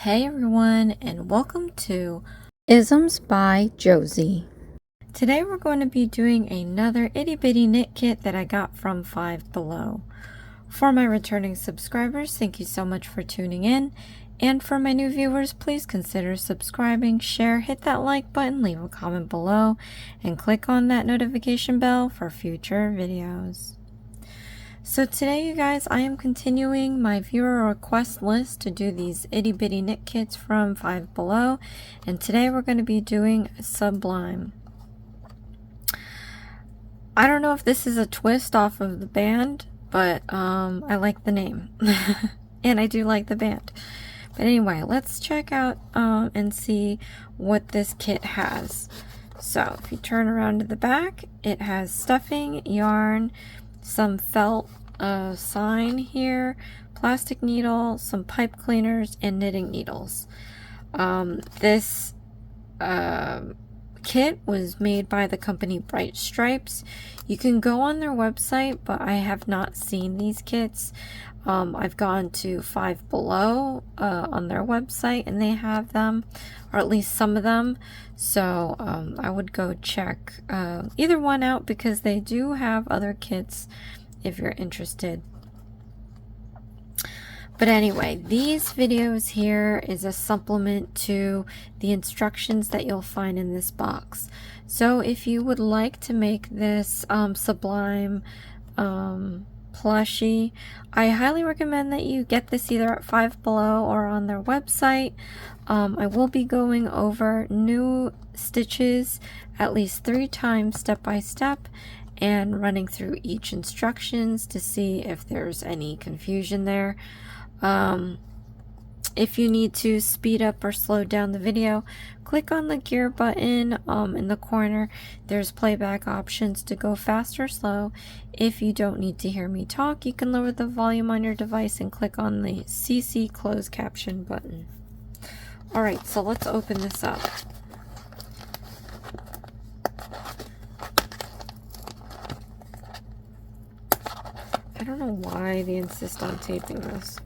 Hey everyone, and welcome to Isms by Josie. Today we're going to be doing another itty bitty knit kit that I got from Five Below. For my returning subscribers, thank you so much for tuning in. And for my new viewers, please consider subscribing, share, hit that like button, leave a comment below, and click on that notification bell for future videos. So today, you guys, I am continuing my viewer request list to do these itty bitty knit kits from Five Below, and today we're going to be doing Sublime. I don't know if this is a twist off of the band, but I like the name, and I do like the band. But anyway, let's check out and see what this kit has. So if you turn around to the back, it has stuffing, yarn, some felt sign here, plastic needle, some pipe cleaners, and knitting needles. This kit was made by the company Bright Stripes. You can go on their website, but I have not seen these kits. I've gone to Five Below on their website, and they have them, or at least some of them. So I would go check either one out, because they do have other kits if you're interested. But anyway, these videos here is a supplement to the instructions that you'll find in this box. So if you would like to make this Sublime plushie, I highly recommend that you get this either at Five Below or on their website. I will be going over new stitches at least 3 times step by step, and running through each instructions to see if there's any confusion there. If you need to speed up or slow down the video, click on the gear button in the corner. There's playback options to go fast or slow. If you don't need to hear me talk, you can lower the volume on your device and click on the CC close caption button. Alright, so let's open this up. I don't know why they insist on taping this.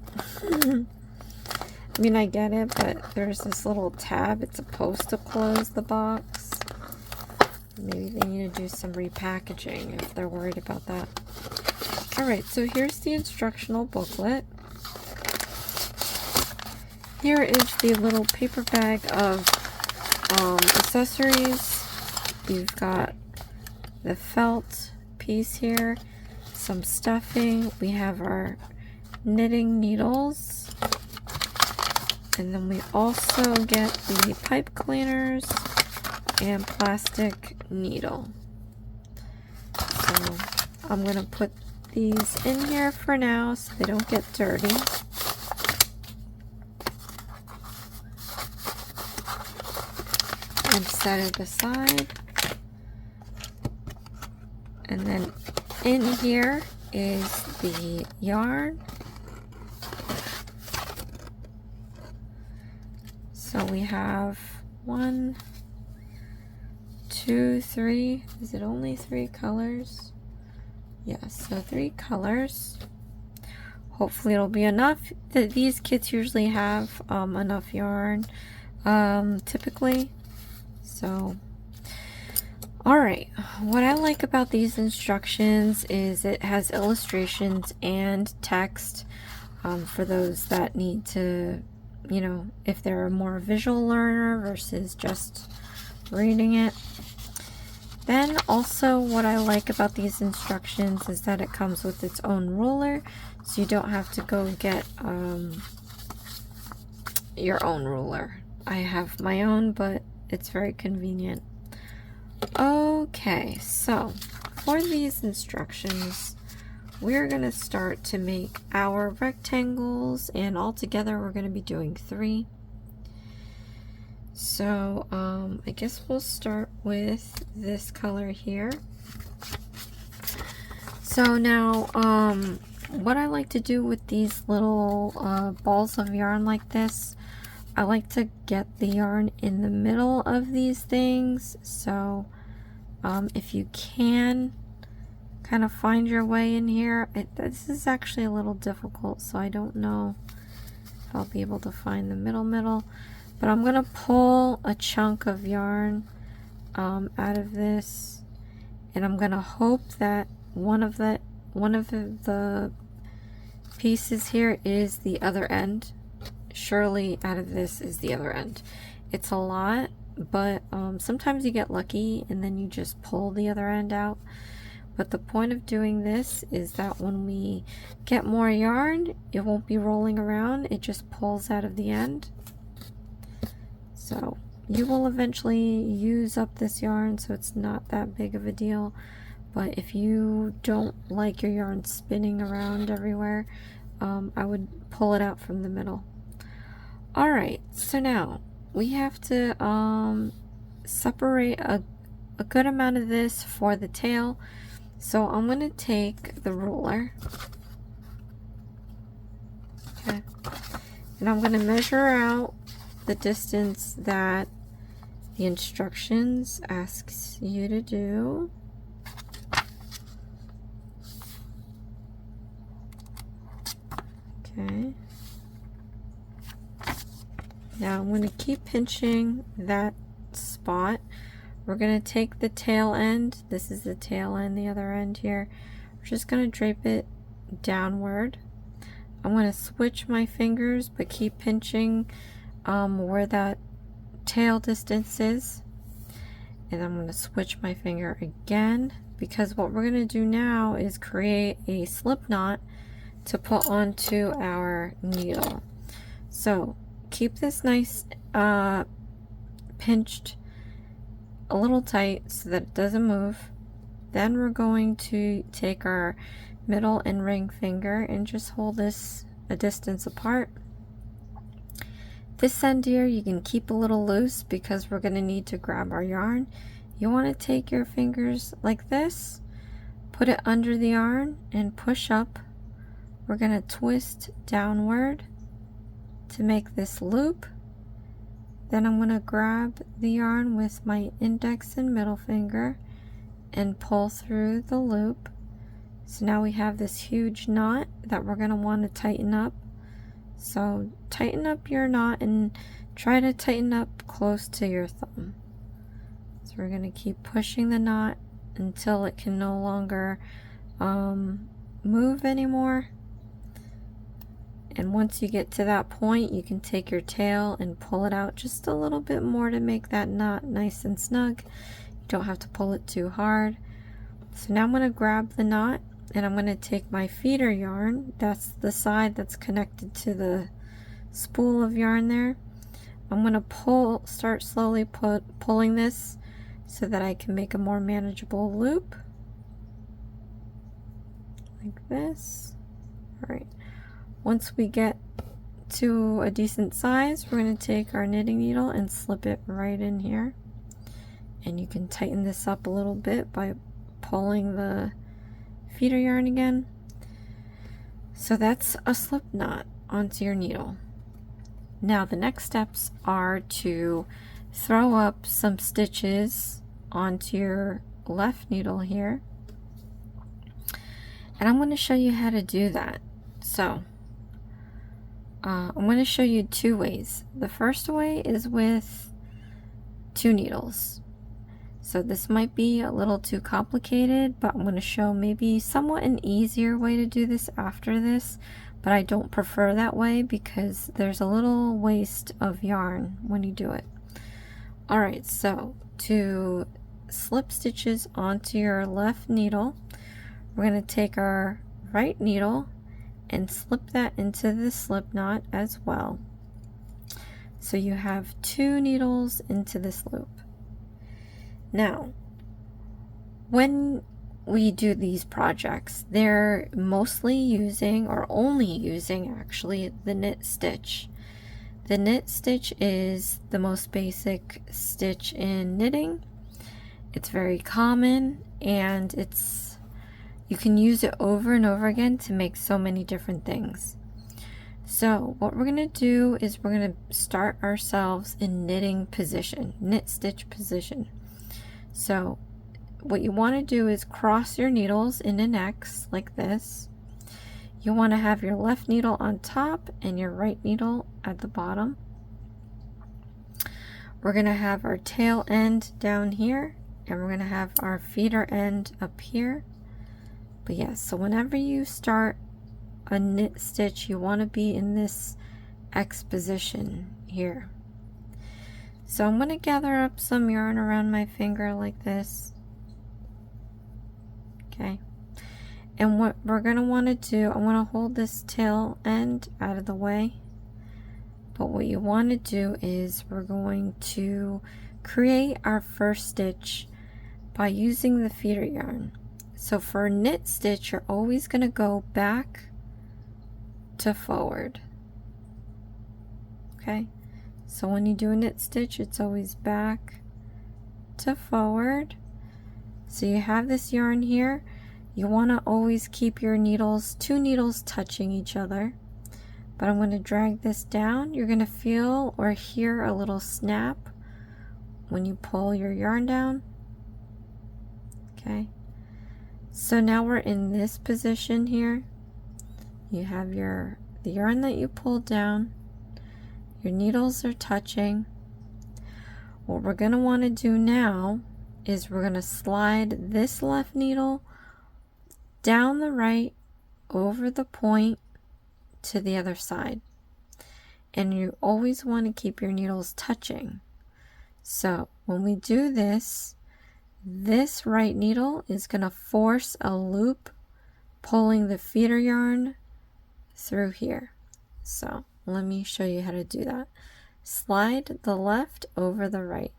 I mean, I get it, but there's this little tab. It's supposed to close the box. Maybe they need to do some repackaging if they're worried about that. Alright, so here's the instructional booklet. Here is the little paper bag of accessories. You've got the felt piece here, some stuffing, we have our knitting needles, and then we also get the pipe cleaners and plastic needle. So I'm going to put these in here for now so they don't get dirty. And set it aside. And then in here is the yarn. So we have 1, 2, 3. Is it only 3 colors? Yes, so 3 colors. Hopefully it'll be enough. These kits usually have enough yarn, typically. So alright, what I like about these instructions is it has illustrations and text for those that need to, you know, if they're a more visual learner versus just reading it. Then also what I like about these instructions is that it comes with its own ruler, so you don't have to go get your own ruler. I have my own, but it's very convenient. Okay, so for these instructions, we're going to start to make our rectangles, and all together we're going to be doing 3. So I guess we'll start with this color here. So now what I like to do with these little balls of yarn like this, I like to get the yarn in the middle of these things. So if you can kind of find your way in here. This is actually a little difficult, so I don't know if I'll be able to find the middle, but I'm gonna pull a chunk of yarn out of this, and I'm gonna hope that one of the pieces here is the other end. Surely out of this is the other end. It's a lot, but sometimes you get lucky and then you just pull the other end out. But the point of doing this is that when we get more yarn, it won't be rolling around, it just pulls out of the end. So you will eventually use up this yarn, so it's not that big of a deal. But if you don't like your yarn spinning around everywhere, I would pull it out from the middle. Alright, so now we have to separate a good amount of this for the tail. So I'm going to take the ruler, okay, and I'm going to measure out the distance that the instructions asks you to do. Okay. Now I'm going to keep pinching that spot. We're going to take the tail end. This is the tail end, the other end here. We're just going to drape it downward. I'm going to switch my fingers, but keep pinching where that tail distance is. And I'm going to switch my finger again, because what we're going to do now is create a slip knot to put onto our needle. So keep this nice pinched a little tight so that it doesn't move. Then we're going to take our middle and ring finger and just hold this a distance apart. This end here you can keep a little loose because we're going to need to grab our yarn. You want to take your fingers like this, put it under the yarn and push up. We're going to twist downward to make this loop. Then I'm going to grab the yarn with my index and middle finger and pull through the loop. So now we have this huge knot that we're going to want to tighten up. So tighten up your knot and try to tighten up close to your thumb. So we're going to keep pushing the knot until it can no longer move anymore. And once you get to that point, you can take your tail and pull it out just a little bit more to make that knot nice and snug. You don't have to pull it too hard. So now I'm going to grab the knot and I'm going to take my feeder yarn. That's the side that's connected to the spool of yarn there. I'm going to start slowly pulling this so that I can make a more manageable loop. Like this. Alright. Once we get to a decent size, we're going to take our knitting needle and slip it right in here. And you can tighten this up a little bit by pulling the feeder yarn again. So that's a slip knot onto your needle. Now the next steps are to throw up some stitches onto your left needle here. And I'm going to show you how to do that. So I'm going to show you two ways. The first way is with 2 needles. So this might be a little too complicated, but I'm going to show maybe somewhat an easier way to do this after this, but I don't prefer that way because there's a little waste of yarn when you do it. Alright, so to slip stitches onto your left needle, we're going to take our right needle and slip that into the slip knot as well. So you have 2 needles into this loop. Now, when we do these projects, they're mostly using, or only using actually, the knit stitch. The knit stitch is the most basic stitch in knitting. It's very common and you can use it over and over again to make so many different things. So what we're going to do is we're going to start ourselves in knitting position, knit stitch position. So what you want to do is cross your needles in an X like this. you want to have your left needle on top and your right needle at the bottom. We're going to have our tail end down here, and we're going to have our feeder end up here. But yes, so whenever you start a knit stitch, you want to be in this X position here. So I'm going to gather up some yarn around my finger like this. Okay. And what we're going to want to do, I want to hold this tail end out of the way. But what you want to do is we're going to create our first stitch by using the feeder yarn. So for a knit stitch, you're always going to go back to forward. Okay, so when you do a knit stitch, it's always back to forward. So you have this yarn here. You want to always keep your needles, two needles touching each other. But I'm going to drag this down. You're going to feel or hear a little snap when you pull your yarn down. Okay. So now we're in this position here. You have the yarn that you pulled down. Your needles are touching. What we're going to want to do now is we're going to slide this left needle down the right over the point to the other side. And you always want to keep your needles touching. So when we do this, this right needle is going to force a loop, pulling the feeder yarn through here. So let me show you how to do that. Slide the left over the right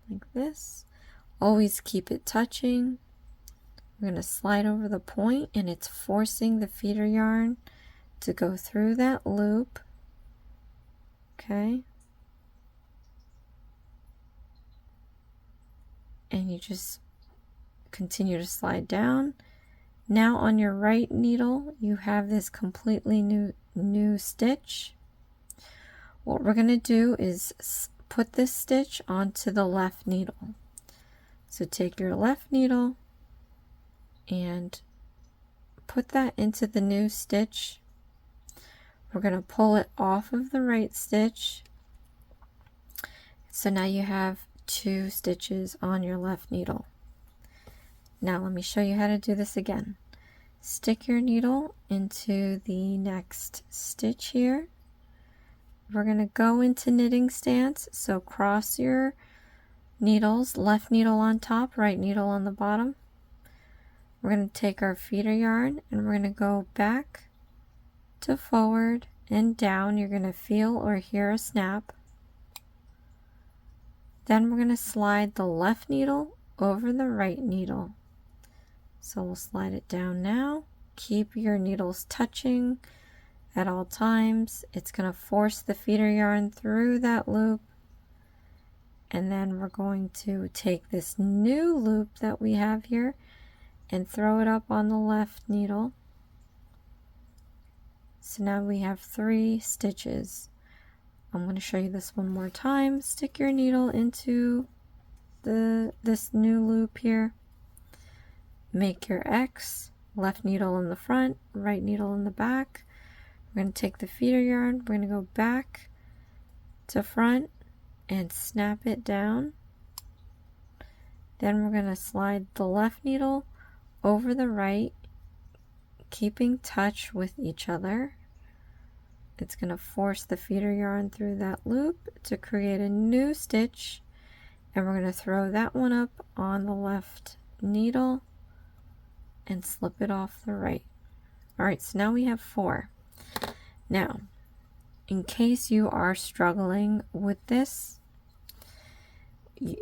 like this. Always keep it touching. We're going to slide over the point, and it's forcing the feeder yarn to go through that loop. Okay. And you just continue to slide down. Now on your right needle, you have this completely new stitch. What we're going to do is put this stitch onto the left needle. So take your left needle and put that into the new stitch. We're going to pull it off of the right stitch. So now you have 2 stitches on your left needle. Now let me show you how to do this again. Stick your needle into the next stitch here. We're going to go into knitting stance, so cross your needles, left needle on top, right needle on the bottom. We're going to take our feeder yarn and we're going to go back to forward and down. You're going to feel or hear a snap. Then we're going to slide the left needle over the right needle. So we'll slide it down now. Keep your needles touching at all times. It's going to force the feeder yarn through that loop. And then we're going to take this new loop that we have here and throw it up on the left needle. So now we have 3 stitches. I'm going to show you this one more time. Stick your needle into this new loop here. Make your X, left needle in the front, right needle in the back. We're going to take the feeder yarn, we're going to go back to front and snap it down. Then we're going to slide the left needle over the right, keeping touch with each other. It's going to force the feeder yarn through that loop to create a new stitch, and we're going to throw that one up on the left needle and slip it off the right. Alright, so now we have 4. Now, in case you are struggling with this,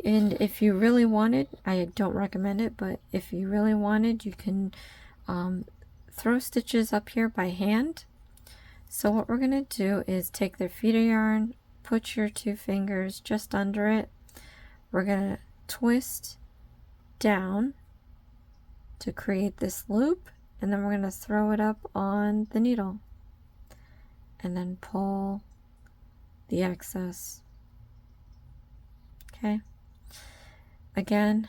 and if you really wanted, I don't recommend it, but if you really wanted, you can throw stitches up here by hand. So what we're going to do is take the feeder yarn, put your 2 fingers just under it. We're going to twist down to create this loop, and then we're going to throw it up on the needle and then pull the excess. Okay. Again,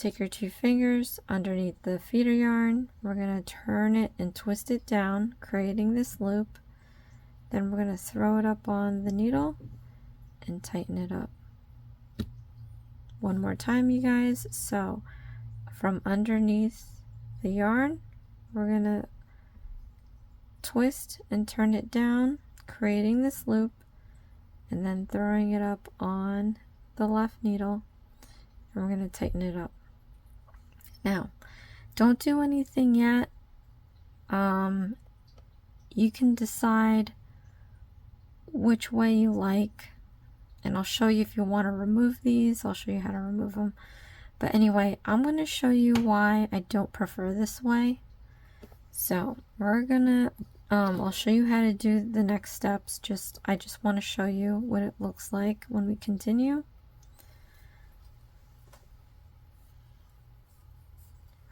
take your 2 fingers underneath the feeder yarn. We're going to turn it and twist it down, creating this loop. Then we're going to throw it up on the needle and tighten it up. One more time, you guys. So from underneath the yarn, we're going to twist and turn it down, creating this loop, and then throwing it up on the left needle, and we're going to tighten it up. Now, don't do anything yet. You can decide which way you like, and I'll show you if you want to remove these. I'll show you how to remove them. But anyway, I'm going to show you why I don't prefer this way. So we're gonna I'll show you how to do the next steps. I just want to show you what it looks like when we continue.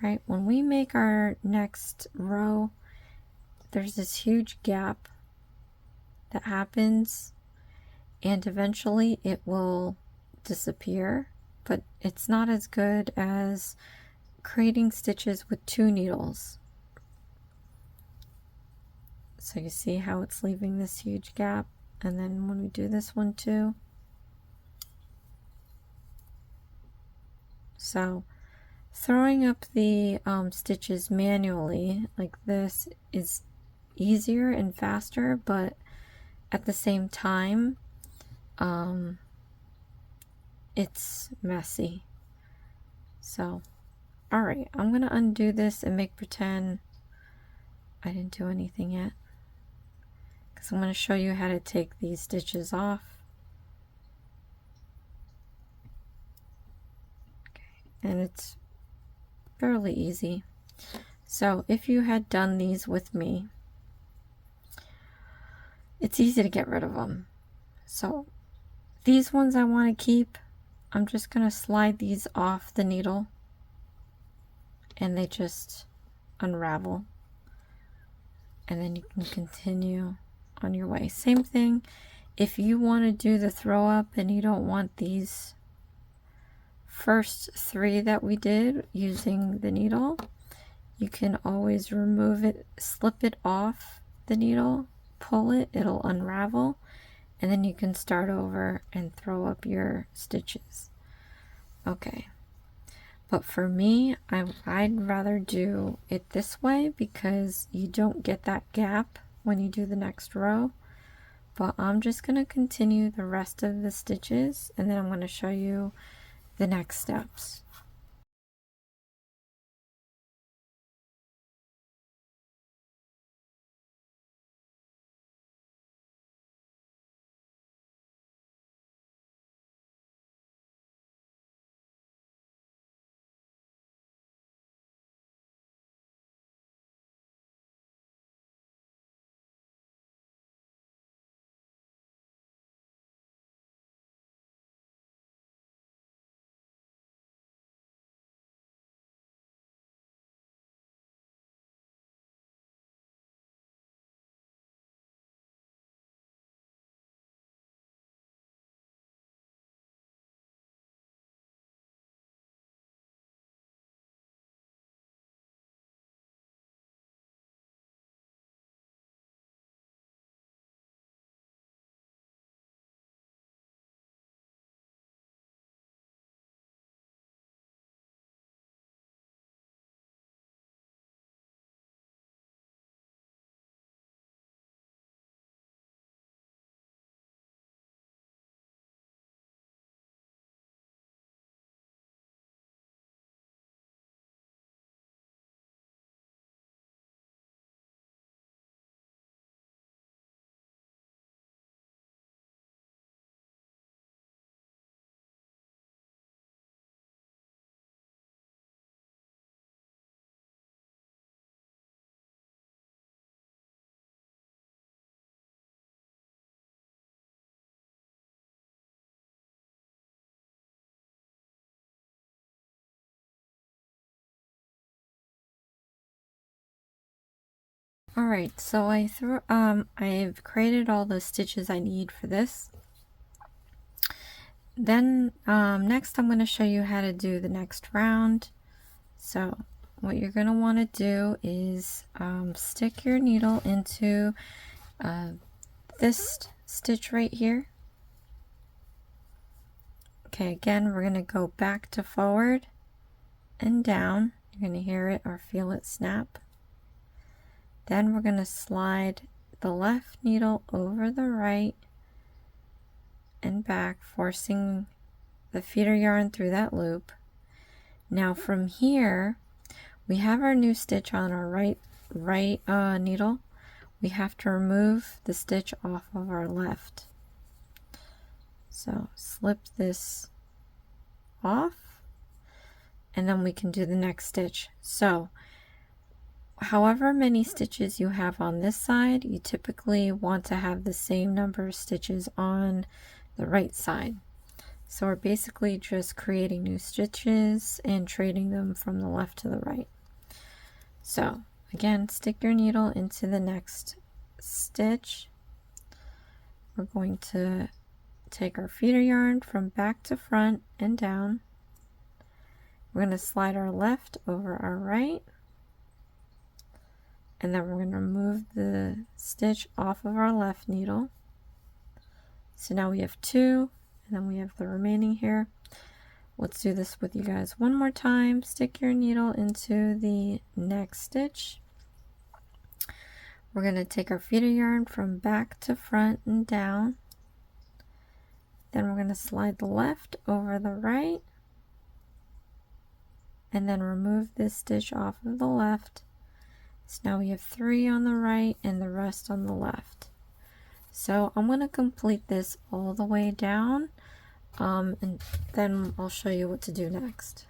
Right, when we make our next row, there's this huge gap that happens, and eventually it will disappear, but it's not as good as creating stitches with 2 needles. So you see how it's leaving this huge gap, and then when we do this one too. So throwing up the stitches manually like this is easier and faster, but at the same time it's messy. So alright, I'm gonna undo this and make pretend I didn't do anything yet, because I'm going to show you how to take these stitches off. Okay. And it's fairly easy. So if you had done these with me, it's easy to get rid of them. So these ones I want to keep. I'm just going to slide these off the needle, and they just unravel, and then you can continue on your way. Same thing if you want to do the throw up and you don't want these first 3 that we did using the needle, you can always remove it, slip it off the needle, pull it, it'll unravel, and then you can start over and throw up your stitches. Okay, but for me, I'd rather do it this way because you don't get that gap when you do the next row. But I'm just going to continue the rest of the stitches, and then I'm going to show you the next steps. Alright, so I've created all the stitches I need for this. Then next I'm going to show you how to do the next round. So what you're going to want to do is stick your needle into this stitch right here. Okay, again, we're going to go back to forward and down. You're going to hear it or feel it snap. Then we're going to slide the left needle over the right and back, forcing the feeder yarn through that loop. Now from here, we have our new stitch on our right needle. We have to remove the stitch off of our left. So slip this off, and then we can do the next stitch. So however many stitches you have on this side, you typically want to have the same number of stitches on the right side. So we're basically just creating new stitches and trading them from the left to the right. So again, stick your needle into the next stitch. We're going to take our feeder yarn from back to front and down. We're going to slide our left over our right, and then we're going to remove the stitch off of our left needle. So now we have two, and then we have the remaining here. Let's do this with you guys one more time. Stick your needle into the next stitch. We're going to take our feeder yarn from back to front and down. Then we're going to slide the left over the right, and then remove this stitch off of the left. So now we have 3 on the right and the rest on the left. So I'm going to complete this all the way down, and then I'll show you what to do next.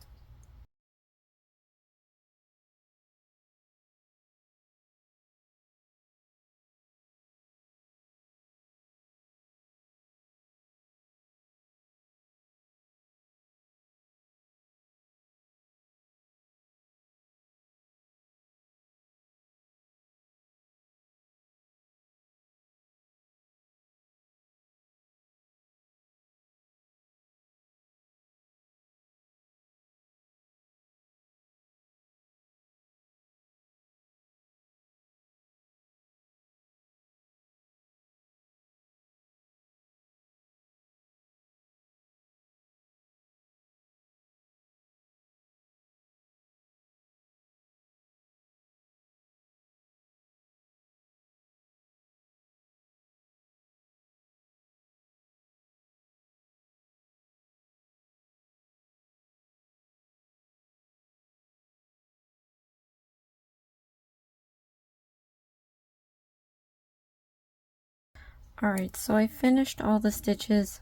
Alright, so I finished all the stitches.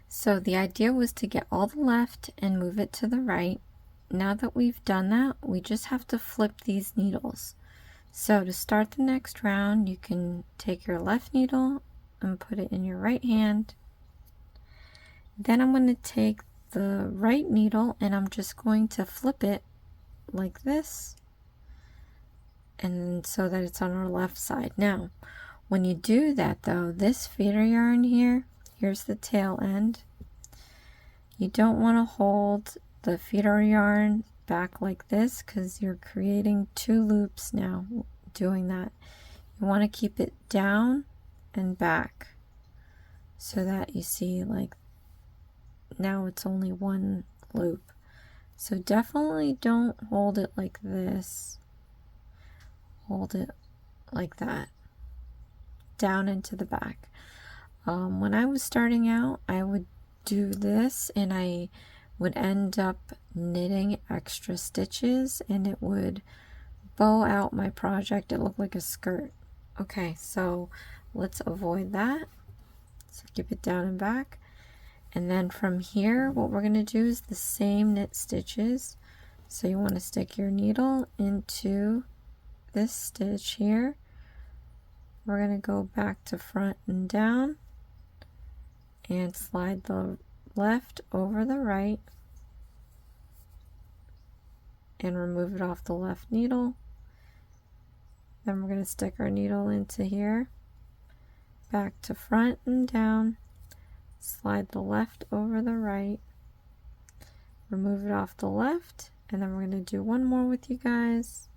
So the idea was to get all the left and move it to the right. Now that we've done that, we just have to flip these needles. So to start the next round, you can take your left needle and put it in your right hand. Then I'm going to take the right needle and I'm just going to flip it like this, and so that it's on our left side. Now when you do that though, this feeder yarn here, here's the tail end. You don't want to hold the feeder yarn back like this because you're creating 2 loops now doing that. You want to keep it down and back so that you see, like, now it's only 1 loop. So definitely don't hold it like this. Hold it like that, down into the back. When I was starting out, I would do this and I would end up knitting extra stitches and it would bow out my project. It looked like a skirt. Okay, so let's avoid that. So keep it down and back. And then from here, what we're going to do is the same knit stitches. So you want to stick your needle into this stitch here. We're going to go back to front and down and slide the left over the right and remove it off the left needle. Then we're going to stick our needle into here, back to front and down, slide the left over the right, remove it off the left, and then we're going to do one more with you guys.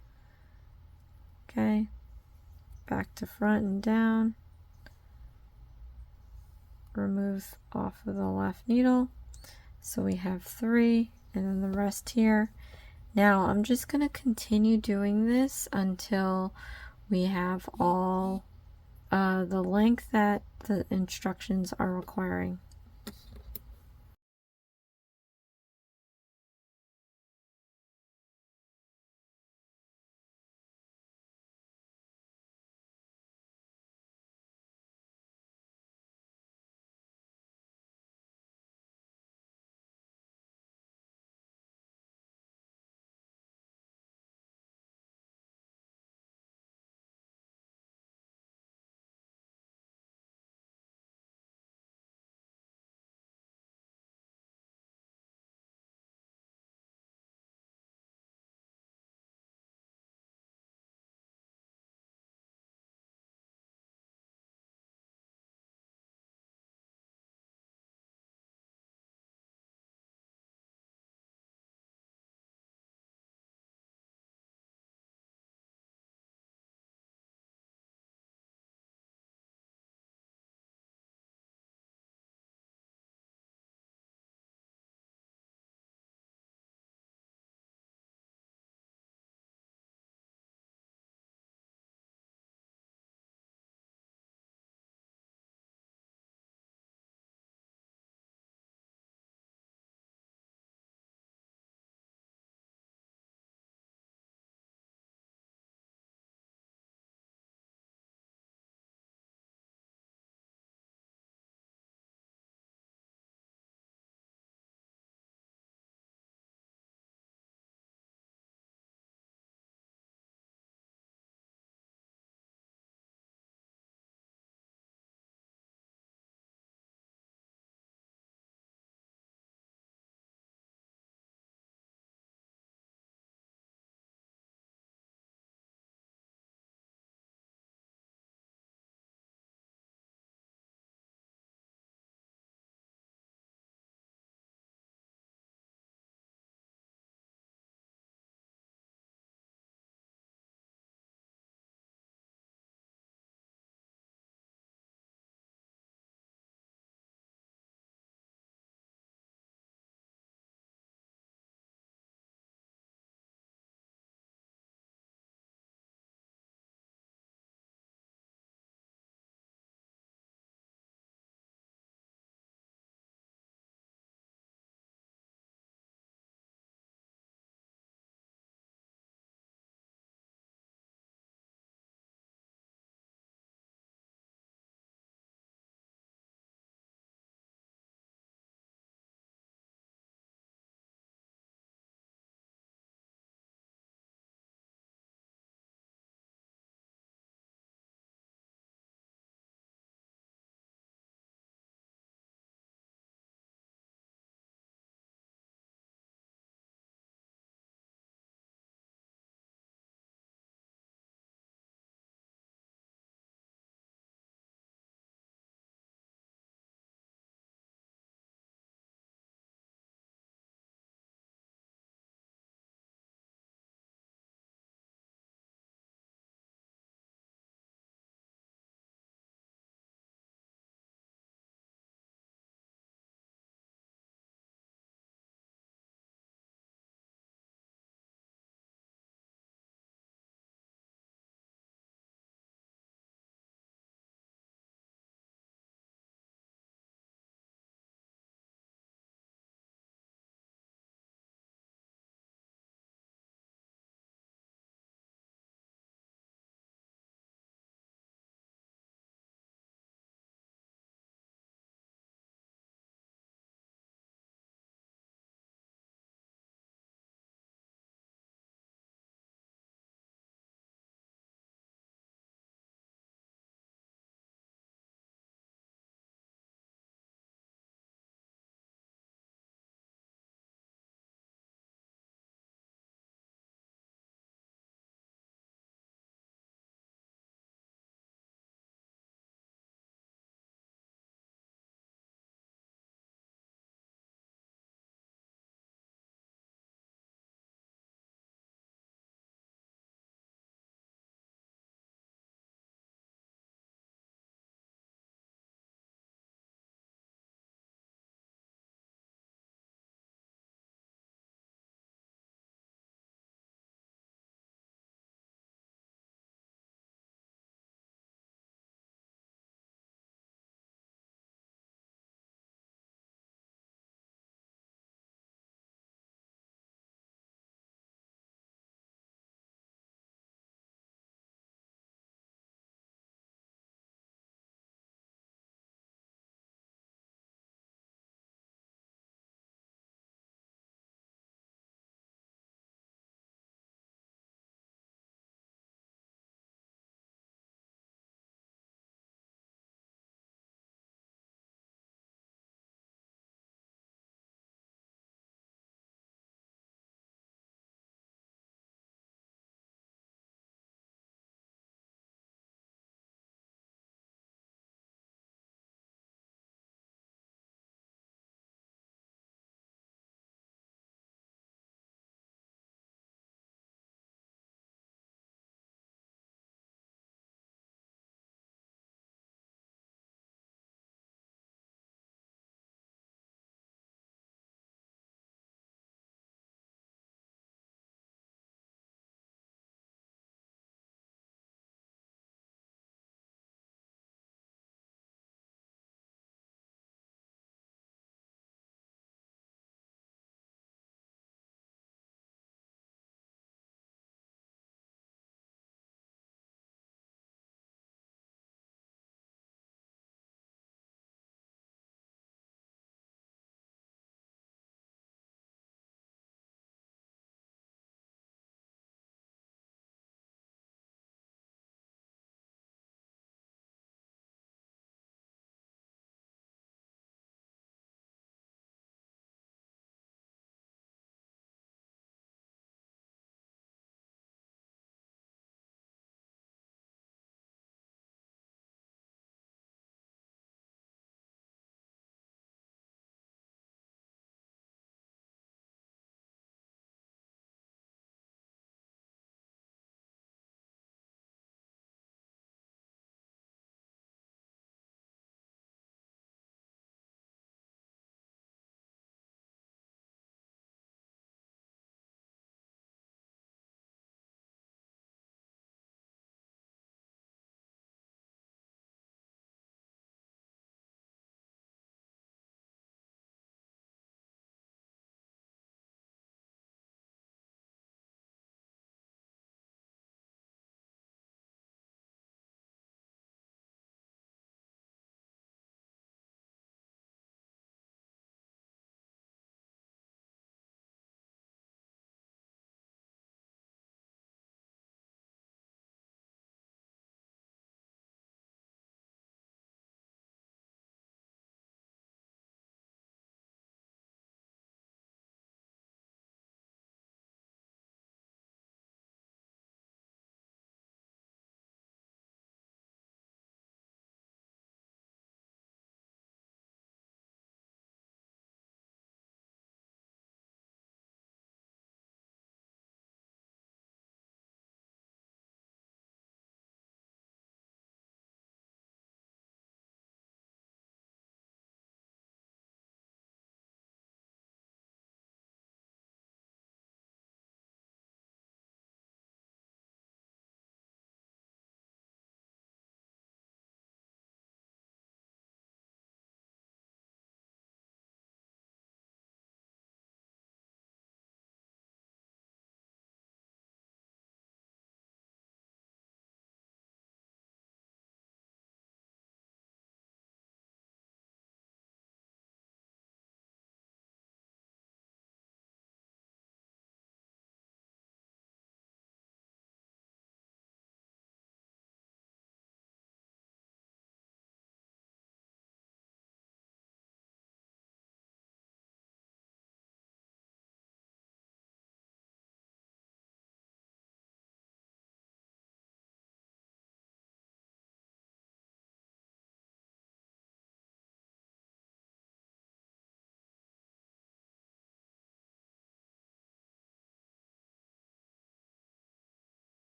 Okay, back to front and down, remove off of the left needle. So we have 3, and then the rest here. Now I'm just going to continue doing this until we have all the length that the instructions are requiring.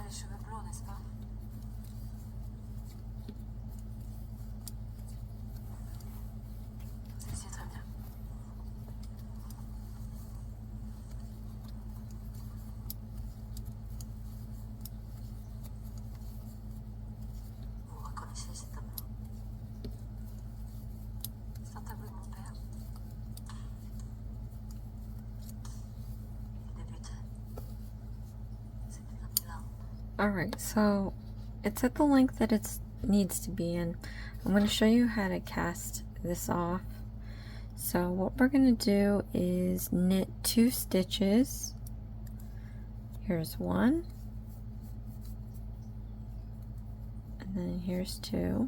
les cheveux blonds, n'est-ce pas? C'est très bien. Vous reconnaissez cet tableau? C'est un tableau de mon père. Il débute. C'était comme là. Alright, so it's at the length that it needs to be in. I'm going to show you how to cast this off. So what we're going to do is knit 2 stitches. Here's 1. And then here's 2.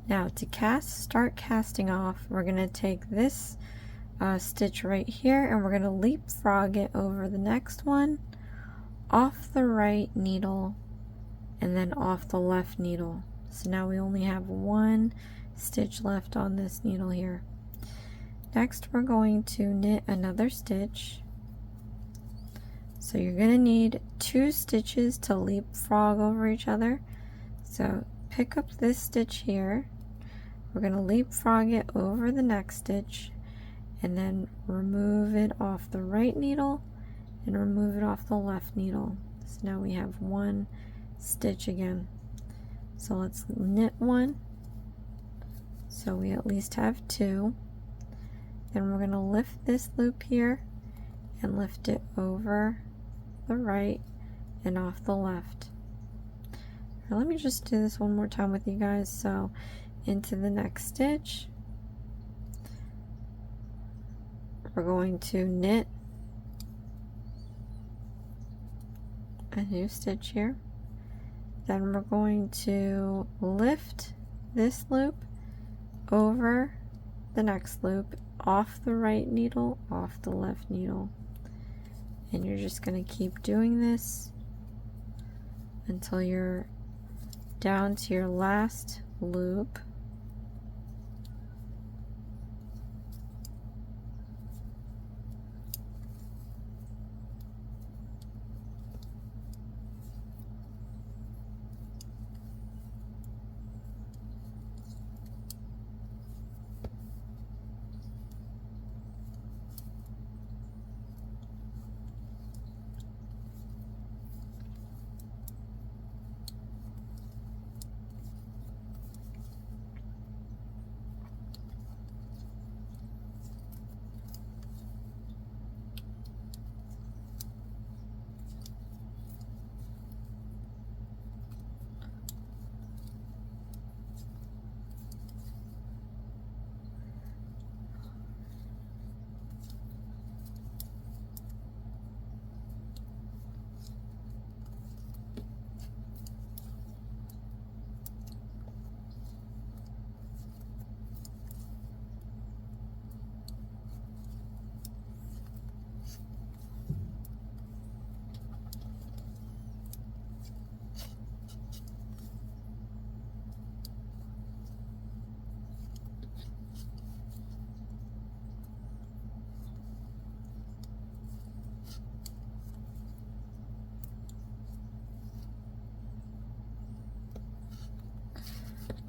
Now to start casting off, we're going to take this stitch right here and we're going to leapfrog it over the next one, off the right needle, and then off the left needle. So now we only have 1 stitch left on this needle here. Next we're going to knit another stitch. So you're going to need 2 stitches to leapfrog over each other. So pick up this stitch here, we're going to leapfrog it over the next stitch, and then remove it off the right needle and remove it off the left needle. So now we have 1 stitch again. So let's knit 1, so we at least have 2. Then we're going to lift this loop here and lift it over the right and off the left. Now let me just do this one more time with you guys. So into the next stitch, we're going to knit a new stitch here. Then we're going to lift this loop over the next loop, off the right needle, off the left needle. And you're just going to keep doing this until you're down to your last loop.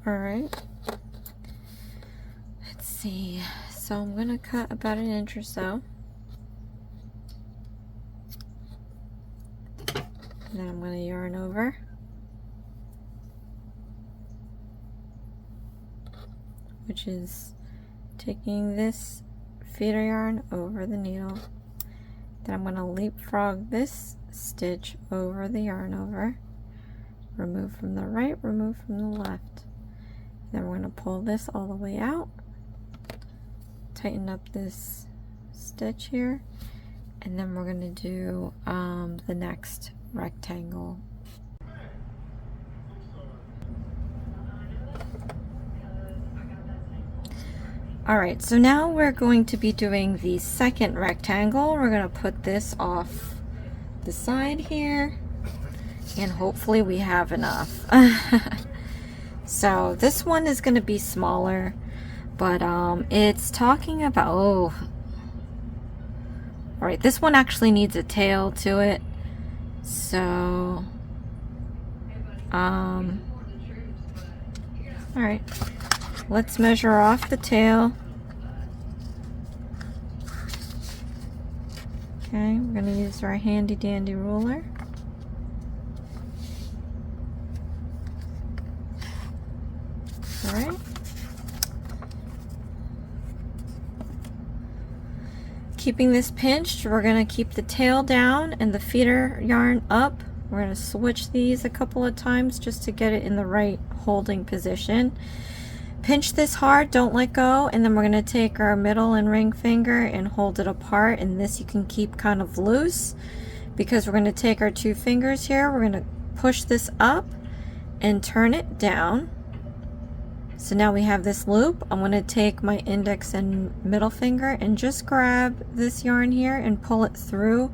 Alright, let's see, so I'm going to cut about 1 inch or so, and then I'm going to yarn over, which is taking this feeder yarn over the needle. Then I'm going to leapfrog this stitch over the yarn over, remove from the right, remove from the left. Then we're going to pull this all the way out, tighten up this stitch here, and then we're going to do the next rectangle. Alright, so now we're going to be doing the second rectangle. We're going to put this off the side here, and hopefully we have enough. So this one is going to be smaller, but it's talking about, alright, this one actually needs a tail to it. So, all right, let's measure off the tail. Okay, we're gonna use our handy dandy ruler. All right. Keeping this pinched, we're gonna keep the tail down and the feeder yarn up. We're gonna switch these a couple of times just to get it in the right holding position. Pinch this hard, don't let go, and then we're gonna take our middle and ring finger and hold it apart, and this you can keep kind of loose because we're gonna take our two fingers here, we're gonna push this up and turn it down. So now we have this loop. I'm going to take my index and middle finger and just grab this yarn here and pull it through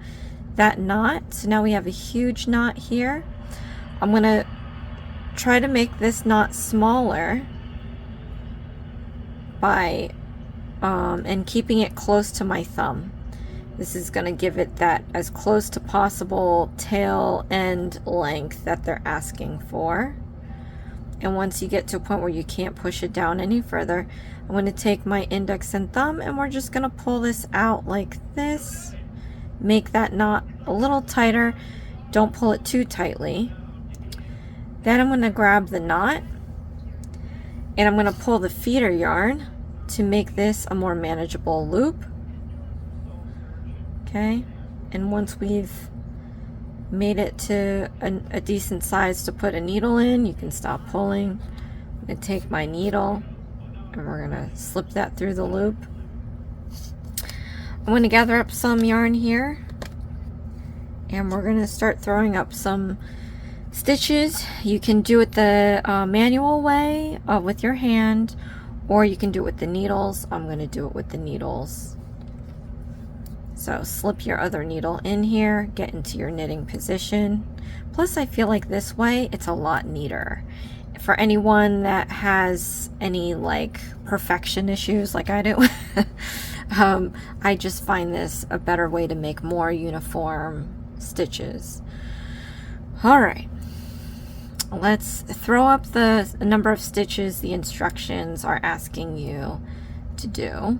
that knot. So now we have a huge knot here. I'm going to try to make this knot smaller by and keeping it close to my thumb. This is going to give it that as close to possible tail end length that they're asking for. And once you get to a point where you can't push it down any further, I'm going to take my index and thumb and we're just going to pull this out like this. Make that knot a little tighter. Don't pull it too tightly. Then I'm going to grab the knot and I'm going to pull the feeder yarn to make this a more manageable loop. Okay, and once we've made it to a decent size to put a needle in, you can stop pulling. I'm going to take my needle and we're going to slip that through the loop. I'm going to gather up some yarn here and we're going to start throwing up some stitches. You can do it the manual way with your hand, or you can do it with the needles. I'm going to do it with the needles. So slip your other needle in here, get into your knitting position. Plus I feel like this way it's a lot neater. For anyone that has any like perfection issues like I do, I just find this a better way to make more uniform stitches. All right, let's throw up the number of stitches the instructions are asking you to do.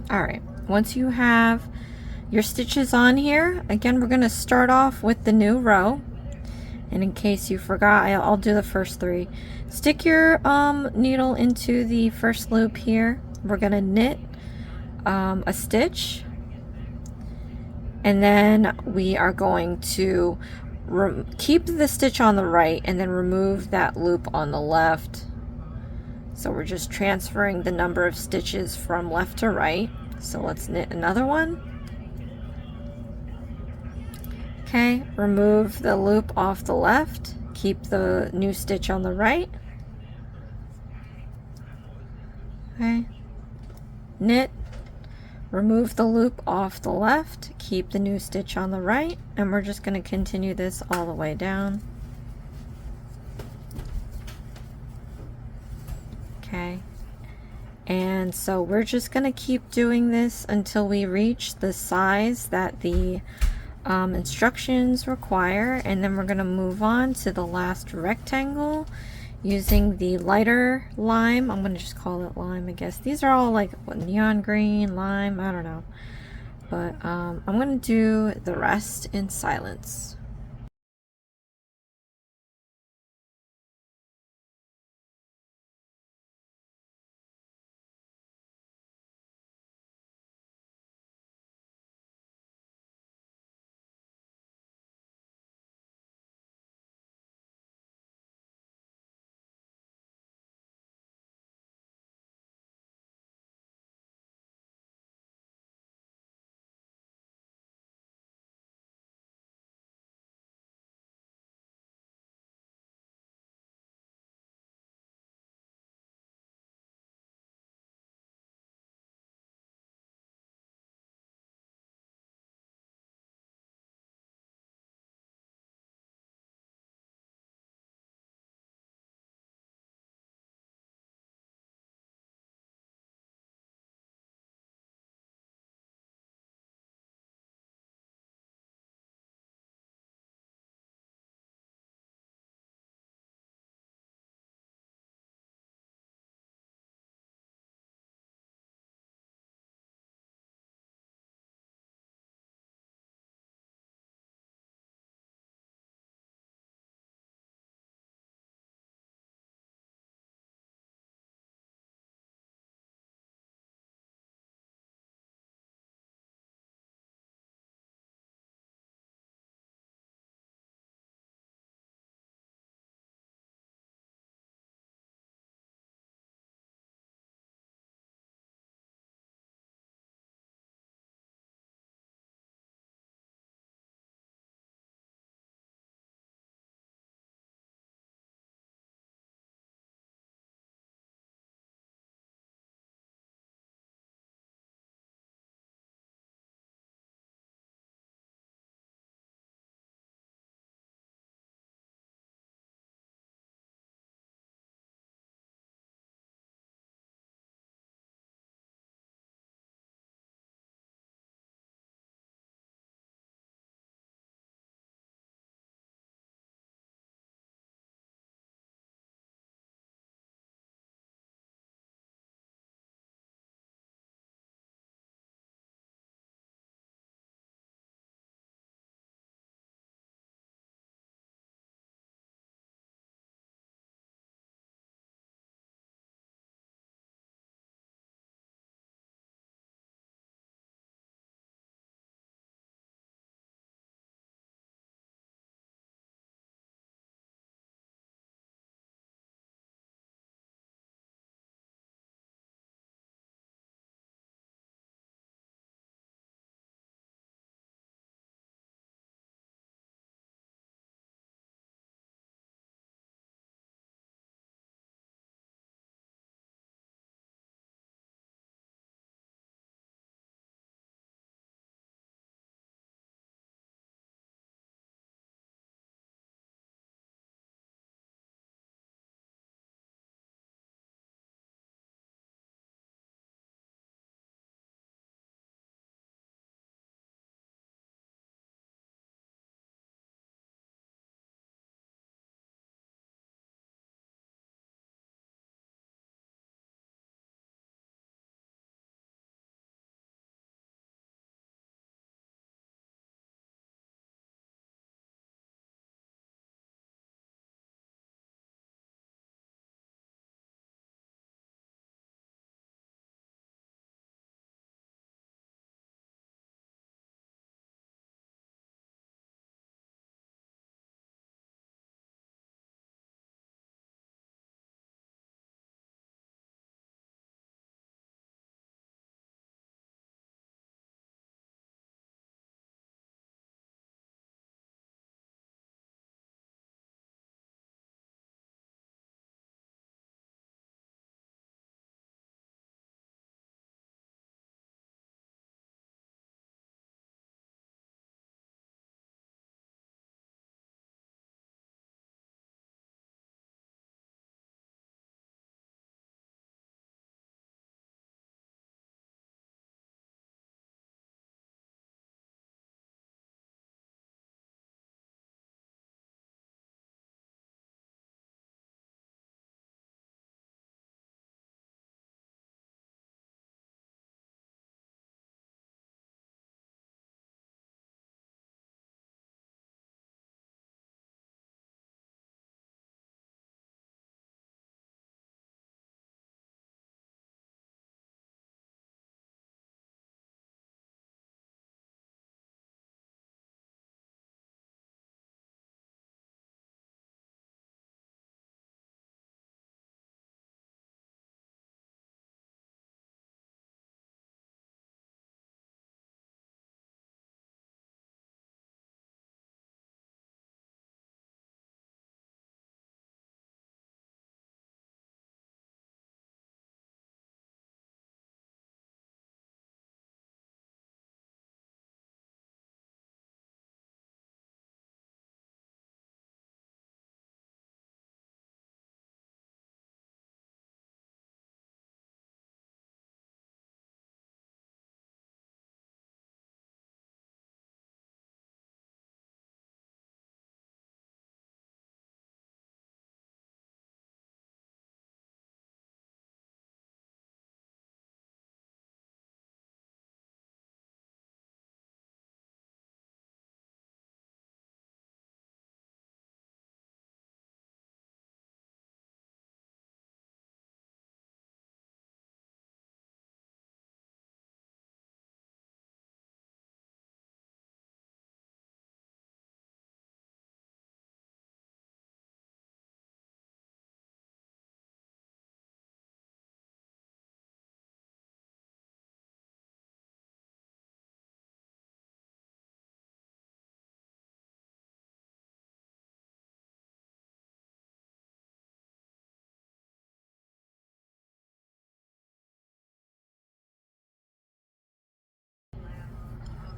All right, once you have your stitches on here, again, we're going to start off with the new row. And in case you forgot, I'll do the first three. Stick your needle into the first loop here. We're going to knit a stitch. And then we are going to keep the stitch on the right and then remove that loop on the left. So we're just transferring the number of stitches from left to right. So let's knit another one. Okay, remove the loop off the left, keep the new stitch on the right. Okay, knit, remove the loop off the left, keep the new stitch on the right, and we're just going to continue this all the way down. Okay, and so we're just going to keep doing this until we reach the size that the instructions require, and then we're going to move on to the last rectangle using the lighter lime. I'm going to just call it lime, I guess. These are all like what, neon green, lime, I don't know. But I'm going to do the rest in silence.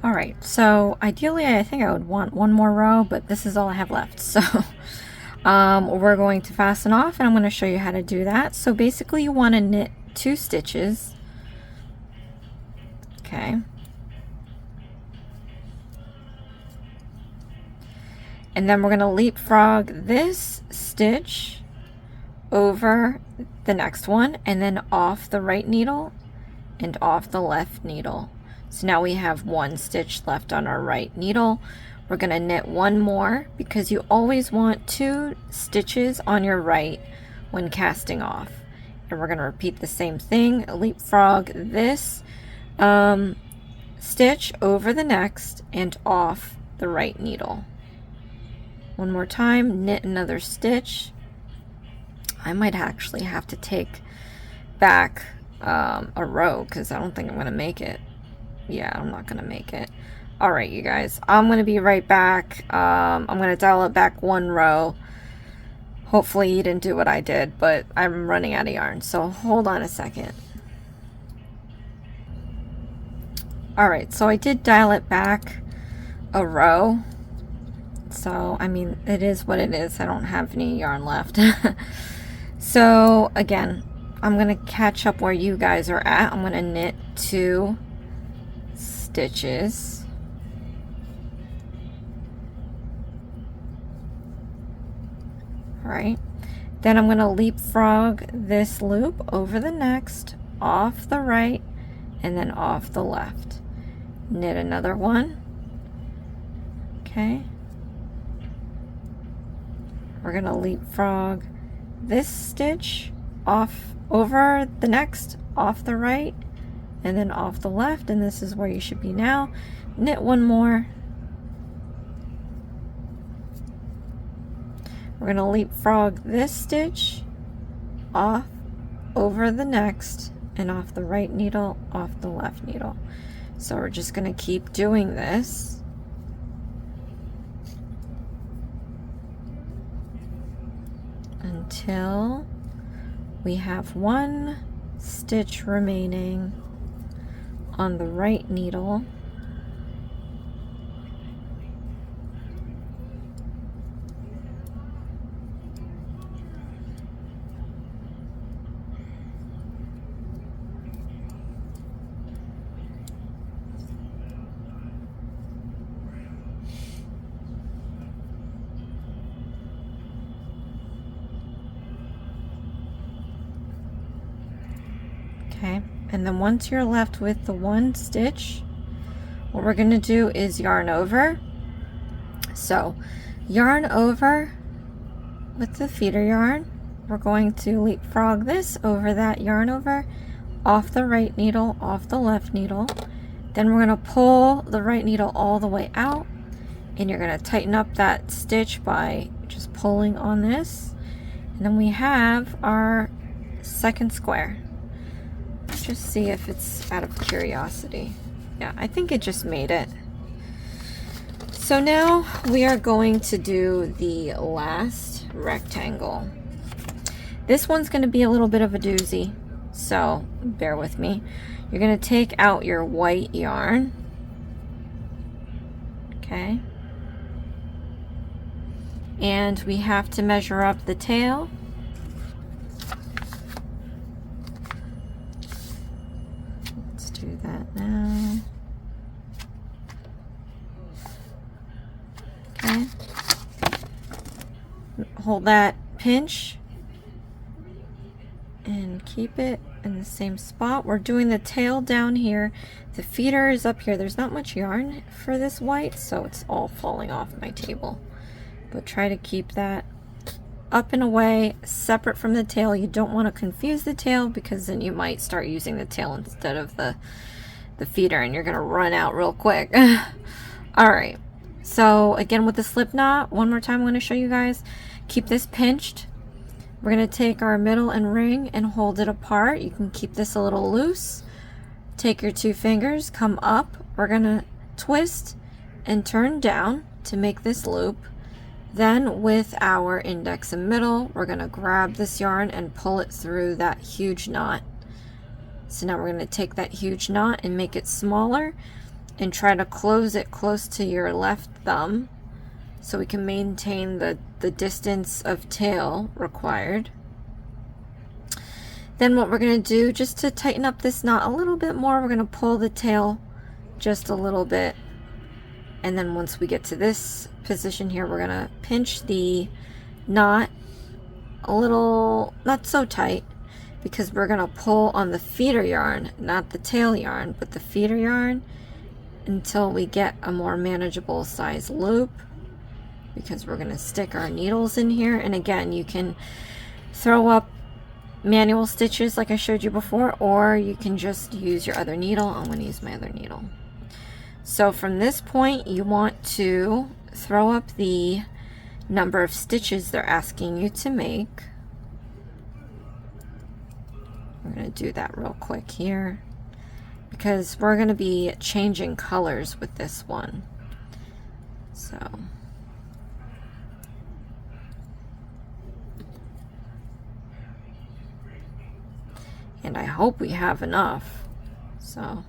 All right, so ideally I think I would want one more row, but this is all I have left. So we're going to fasten off, and I'm going to show you how to do that. So basically you want to knit 2 stitches. Okay. And then we're going to leapfrog this stitch over the next one, and then off the right needle and off the left needle. So now we have 1 stitch left on our right needle. We're going to knit 1 more because you always want 2 stitches on your right when casting off. And we're going to repeat the same thing. Leapfrog this stitch over the next and off the right needle. 1 more time, knit another stitch. I might actually have to take back a row because I don't think I'm going to make it. Yeah, I'm not going to make it. All right, you guys, I'm going to be right back. I'm going to dial it back 1 row. Hopefully you didn't do what I did, but I'm running out of yarn, so hold on a second. All right, so I did dial it back a row. So, I mean, it is what it is. I don't have any yarn left. So, again, I'm going to catch up where you guys are at. I'm going to knit 2 stitches. All right. Then I'm going to leapfrog this loop over the next, off the right, and then off the left. Knit another one. Okay. We're going to leapfrog this stitch off over the next, off the right, and then off the left, and this is where you should be now. Knit 1 more. We're going to leapfrog this stitch off over the next and off the right needle, off the left needle. So we're just going to keep doing this until we have 1 stitch remaining on the right needle. Okay, and then once you're left with the 1 stitch, what we're going to do is yarn over. So yarn over with the feeder yarn. We're going to leapfrog this over that yarn over, off the right needle, off the left needle. Then we're going to pull the right needle all the way out, and you're going to tighten up that stitch by just pulling on this. And then we have our second square. Just see if it's out of curiosity. Yeah, I think it just made it. So now we are going to do the last rectangle. This one's going to be a little bit of a doozy, so bear with me. You're going to take out your white yarn. Okay. And we have to measure up the tail. Let's do that now. Okay. Hold that pinch and keep it in the same spot. We're doing the tail down here. The feeder is up here. There's not much yarn for this white, so it's all falling off my table. But try to keep that up and away, separate from the tail. You don't want to confuse the tail, because then you might start using the tail instead of the feeder, and you're going to run out real quick. Alright, so again with the slip knot, one more time I'm going to show you guys. Keep this pinched. We're going to take our middle and ring and hold it apart. You can keep this a little loose. Take your 2 fingers, come up. We're going to twist and turn down to make this loop. Then with our index and middle, we're going to grab this yarn and pull it through that huge knot. So now we're going to take that huge knot and make it smaller, and try to close it close to your left thumb so we can maintain the distance of tail required. Then what we're going to do, just to tighten up this knot a little bit more, we're going to pull the tail just a little bit. And then once we get to this position here, we're going to pinch the knot a little, not so tight, because we're going to pull on the feeder yarn, not the tail yarn, but the feeder yarn, until we get a more manageable size loop, because we're going to stick our needles in here. And again, you can throw up manual stitches like I showed you before, or you can just use your other needle. I'm going to use my other needle. So from this point, you want to throw up the number of stitches they're asking you to make. We're going to do that real quick here, because we're going to be changing colors with this one. So and I hope we have enough. So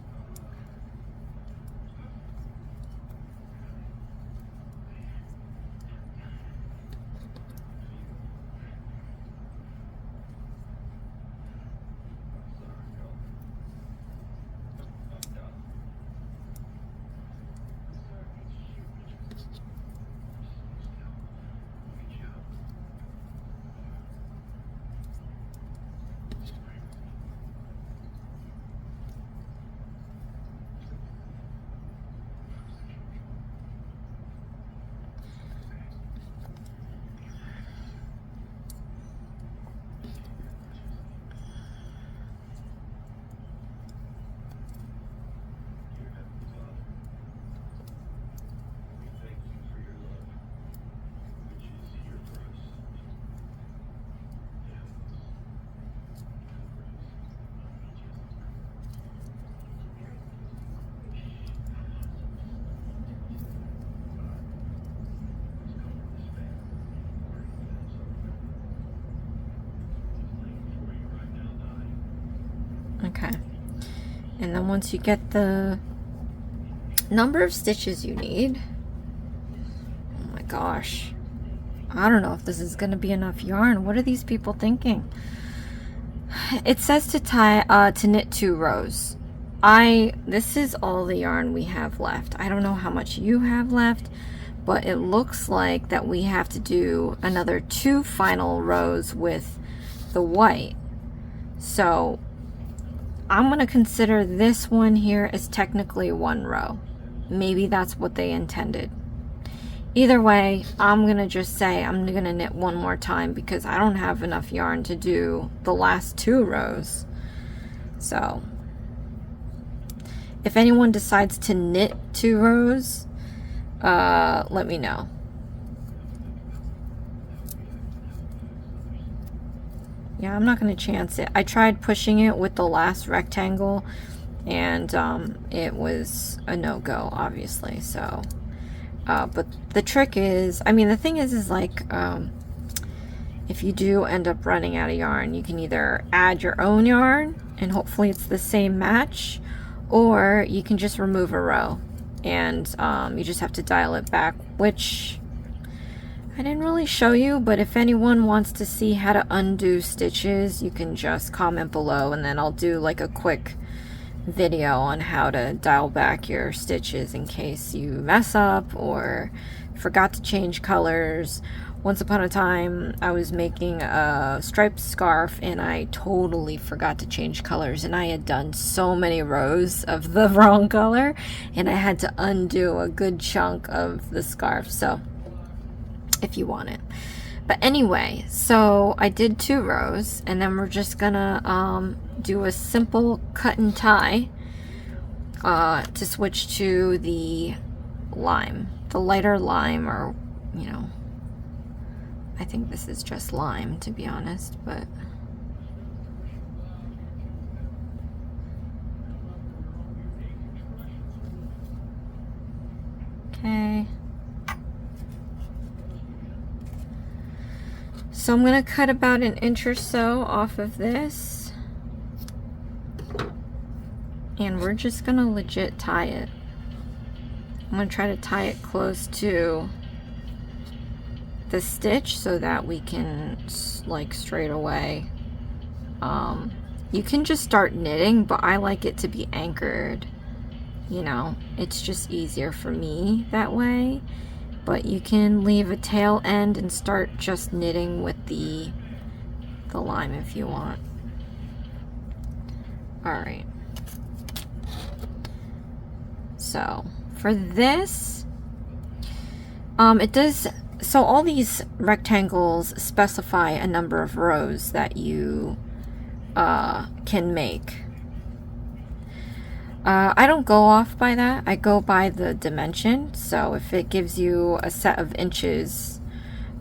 okay, and then once you get the number of stitches you need, oh my gosh, I don't know if this is going to be enough yarn. What are these people thinking? It says to tie to knit 2 rows. This is all the yarn we have left. I don't know how much you have left, but it looks like that we have to do another 2 final rows with the white. So I'm going to consider this one here as technically 1 row. Maybe that's what they intended. Either way, I'm going to just say I'm going to knit 1 more time, because I don't have enough yarn to do the last 2 rows. So if anyone decides to knit 2 rows, let me know. Yeah, I'm not going to chance it. I tried pushing it with the last rectangle, and it was a no-go, obviously. So, but the trick is, I mean, the thing is like, if you do end up running out of yarn, you can either add your own yarn, and hopefully it's the same match, or you can just remove a row, and you just have to dial it back, which I didn't really show you, but if anyone wants to see how to undo stitches, you can just comment below, and then I'll do like a quick video on how to dial back your stitches in case you mess up or forgot to change colors. Once upon a time, I was making a striped scarf and I totally forgot to change colors, and I had done so many rows of the wrong color, and I had to undo a good chunk of the scarf. So if you want it. But anyway, so I did 2 rows, and then we're just gonna do a simple cut and tie to switch to the lime, the lighter lime, or you know, I think this is just lime, to be honest, but okay. So I'm going to cut about 1 inch or so off of this, and we're just going to legit tie it. I'm going to try to tie it close to the stitch so that we can, like, straight away. You can just start knitting, but I like it to be anchored. You know, it's just easier for me that way. But you can leave a tail end and start just knitting with the lime if you want. Alright. So, for this, it does, so all these rectangles specify a number of rows that you can make. I don't go off by that. I go by the dimension. So if it gives you a set of inches,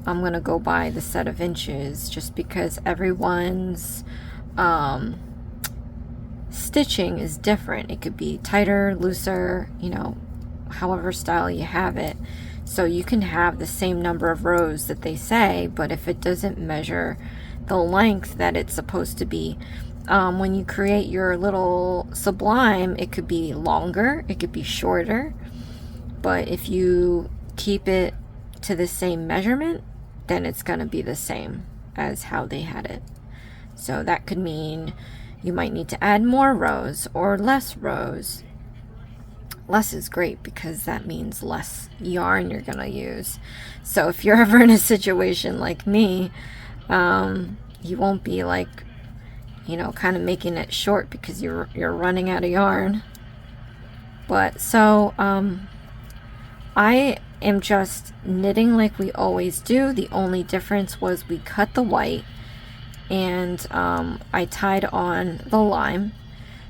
I'm gonna go by the set of inches, just because everyone's stitching is different. It could be tighter, looser, you know, however style you have it. So you can have the same number of rows that they say, but if it doesn't measure the length that it's supposed to be, when you create your little sublime, it could be longer, it could be shorter, but if you keep it to the same measurement, then it's going to be the same as how they had it. So that could mean you might need to add more rows or less rows. Less is great because that means less yarn you're going to use. So if you're ever in a situation like me, you won't be like, you know, kind of making it short because you're running out of yarn. But so I am just knitting like we always do. The only difference was we cut the white and I tied on the lime.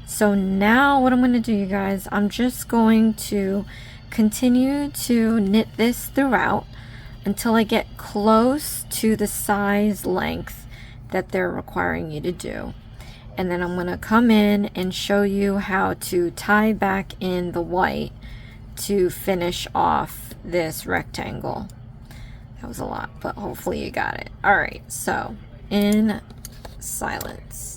So now what I'm going to do, you guys, I'm just going to continue to knit this throughout until I get close to the size length that they're requiring you to do. And then I'm going to come in and show you how to tie back in the white to finish off this rectangle. That was a lot, but hopefully you got it. Alright, so in silence.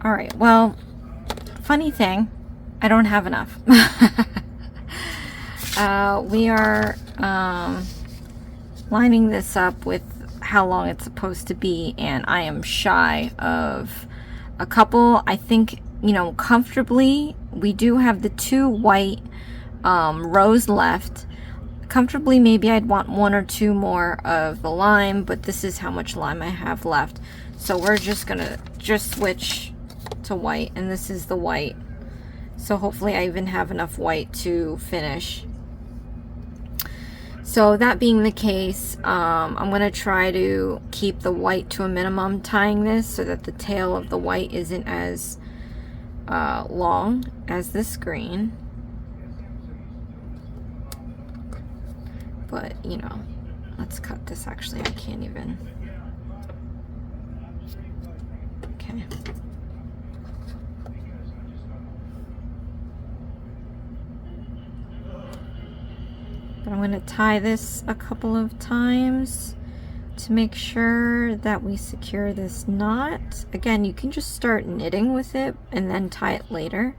All right, well, funny thing, I don't have enough. We are lining this up with how long it's supposed to be, and I am shy of a couple. I think, you know, comfortably, we do have the 2 white rows left. Comfortably, maybe I'd want 1 or 2 more of the lime, but this is how much lime I have left. So we're just gonna switch to white, and this is the white. So hopefully I even have enough white to finish. So that being the case, I'm going to try to keep the white to a minimum tying this so that the tail of the white isn't as long as this green. But, you know, let's cut this. Actually, I can't even. Okay. But I'm going to tie this a couple of times to make sure that we secure this knot. Again, you can just start knitting with it and then tie it later,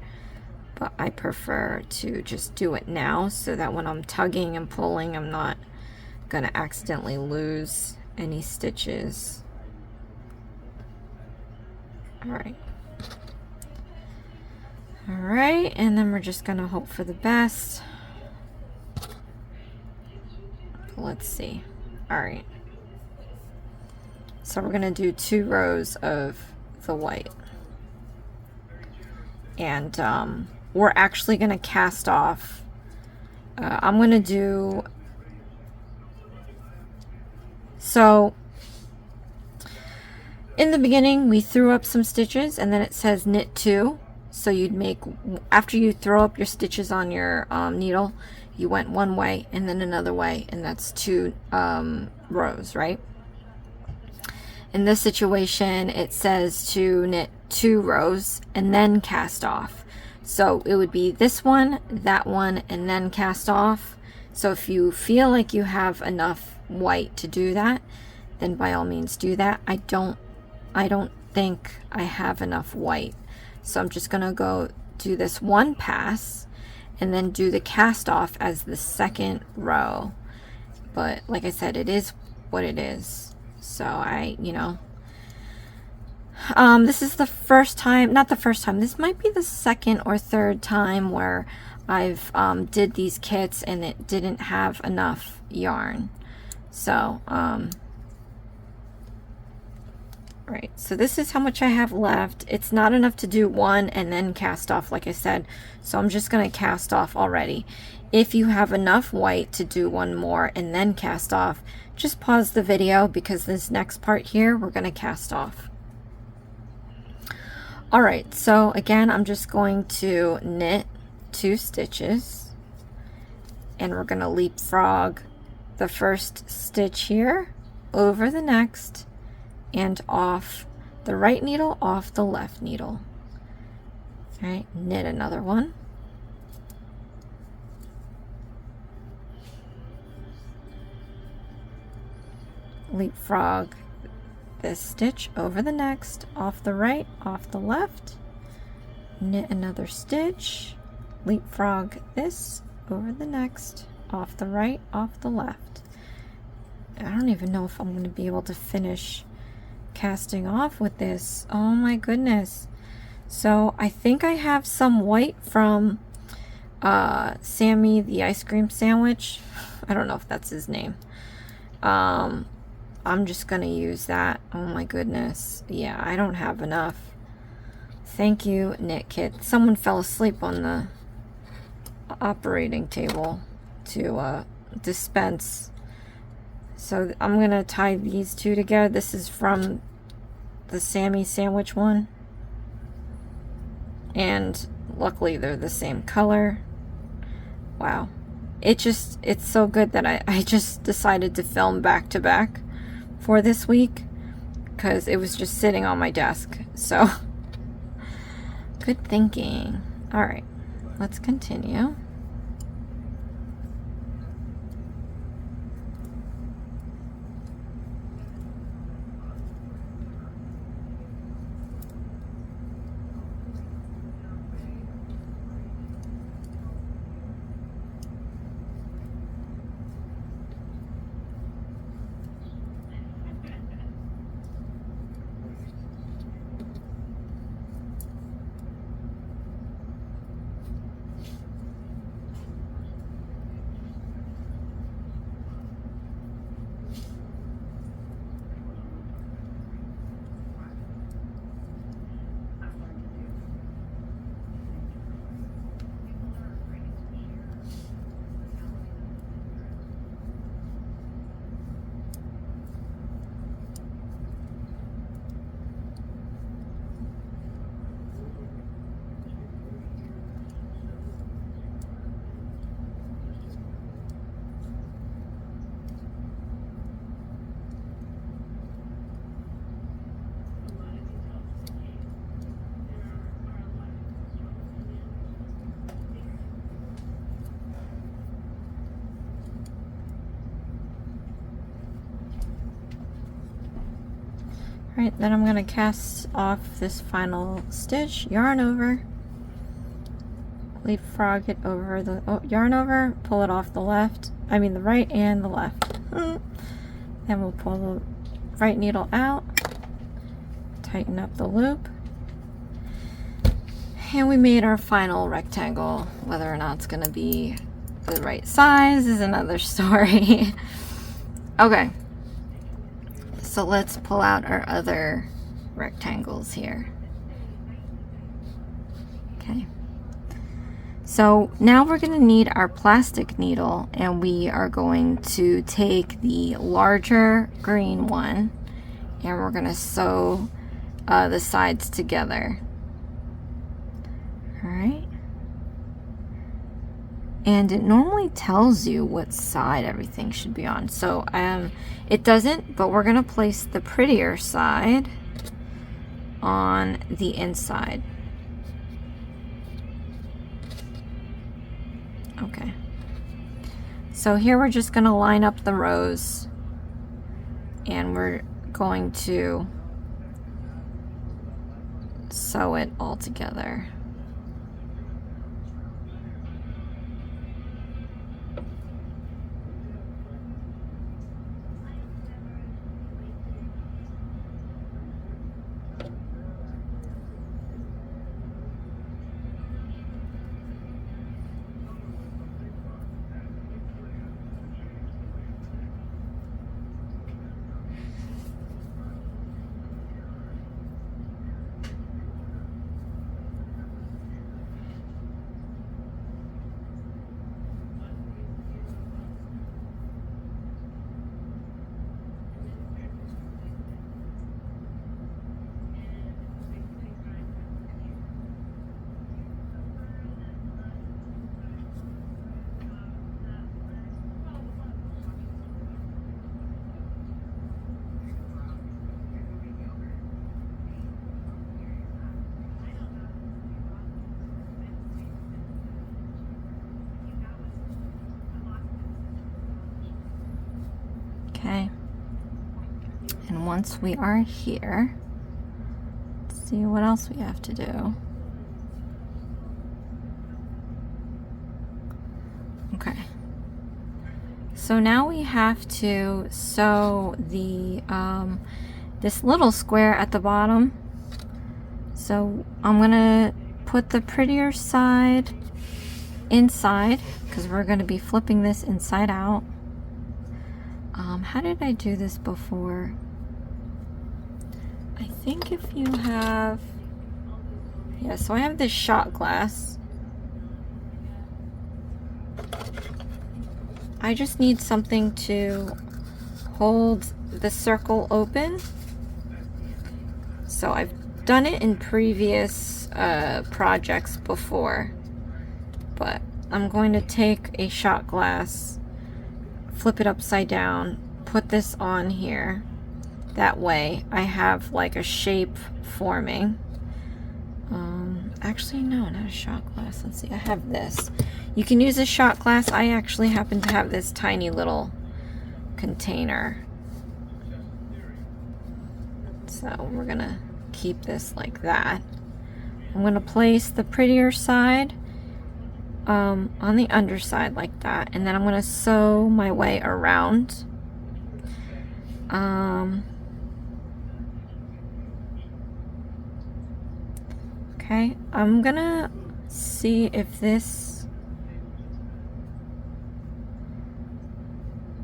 but I prefer to just do it now so that when I'm tugging and pulling, I'm not going to accidentally lose any stitches. Alright. Alright, and then we're just going to hope for the best. Let's see. Alright. So we're going to do 2 rows of the white. And we're actually going to cast off. I'm going to do... So, in the beginning, we threw up some stitches, and then it says knit 2. So you'd make, after you throw up your stitches on your needle, you went one way and then another way, and that's 2 rows, right? In this situation, it says to knit 2 rows and then cast off. So it would be this one, that one, and then cast off. So if you feel like you have enough white to do that, then by all means do that. I don't think I have enough white. So I'm just gonna go do this one pass and then do the cast off as the second row. But like I said, it is what it is. So you know, this is the first time, not the first time, this might be the second or third time where I've did these kits and it didn't have enough yarn. So right, so this is how much I have left. It's not enough to do 1 and then cast off, like I said, so I'm just going to cast off already. If you have enough white to do 1 more and then cast off, just pause the video, because this next part here we're going to cast off. Alright, so again, I'm just going to knit 2 stitches, and we're going to leapfrog the first stitch here over the next and off the right needle, off the left needle. All right, knit another one. Leapfrog this stitch over the next, off the right, off the left, knit another stitch, leapfrog this over the next, off the right, off the left. I don't even know if I'm going to be able to finish casting off with this. Oh my goodness. So I think I have some white from Sammy the ice cream sandwich. I don't know if that's his name. I'm just gonna use that. Oh my goodness. Yeah, I don't have enough. Thank you, Knit Kit. Someone fell asleep on the operating table to dispense. So I'm gonna tie these 2 together. This is from the Sammy sandwich one, and luckily they're the same color. Wow, it's so good that I just decided to film back to back for this week, because it was just sitting on my desk. So good thinking. All right, let's continue. Alright, then I'm going to cast off this final stitch, yarn over, leapfrog it over the, yarn over, pull it off the right and the left. Then we'll pull the right needle out, tighten up the loop, and we made our final rectangle. Whether or not it's going to be the right size is another story. Okay, so let's pull out our other rectangles here. Okay, so now we're going to need our plastic needle, and we are going to take the larger green one and we're going to sew the sides together. All right, and it normally tells you what side everything should be on, so it doesn't, but we're going to place the prettier side on the inside. Okay, so here we're just going to line up the rows, and we're going to sew it all together. Okay, and once we are here, let's see what else we have to do. Okay, so now we have to sew the this little square at the bottom. So I'm gonna put the prettier side inside because we're going to be flipping this inside out. How did I do this before? I think if you have, yeah, so I have this shot glass. I just need something to hold the circle open. So I've done it in previous projects before, but I'm going to take a shot glass, flip it upside down, put this on here. That way I have like a shape forming. Actually, no, not a shot glass. Let's see, I have this. You can use a shot glass. I actually happen to have this tiny little container. So we're gonna keep this like that. I'm gonna place the prettier side on the underside like that, and then I'm gonna sew my way around. Okay, I'm gonna see if this,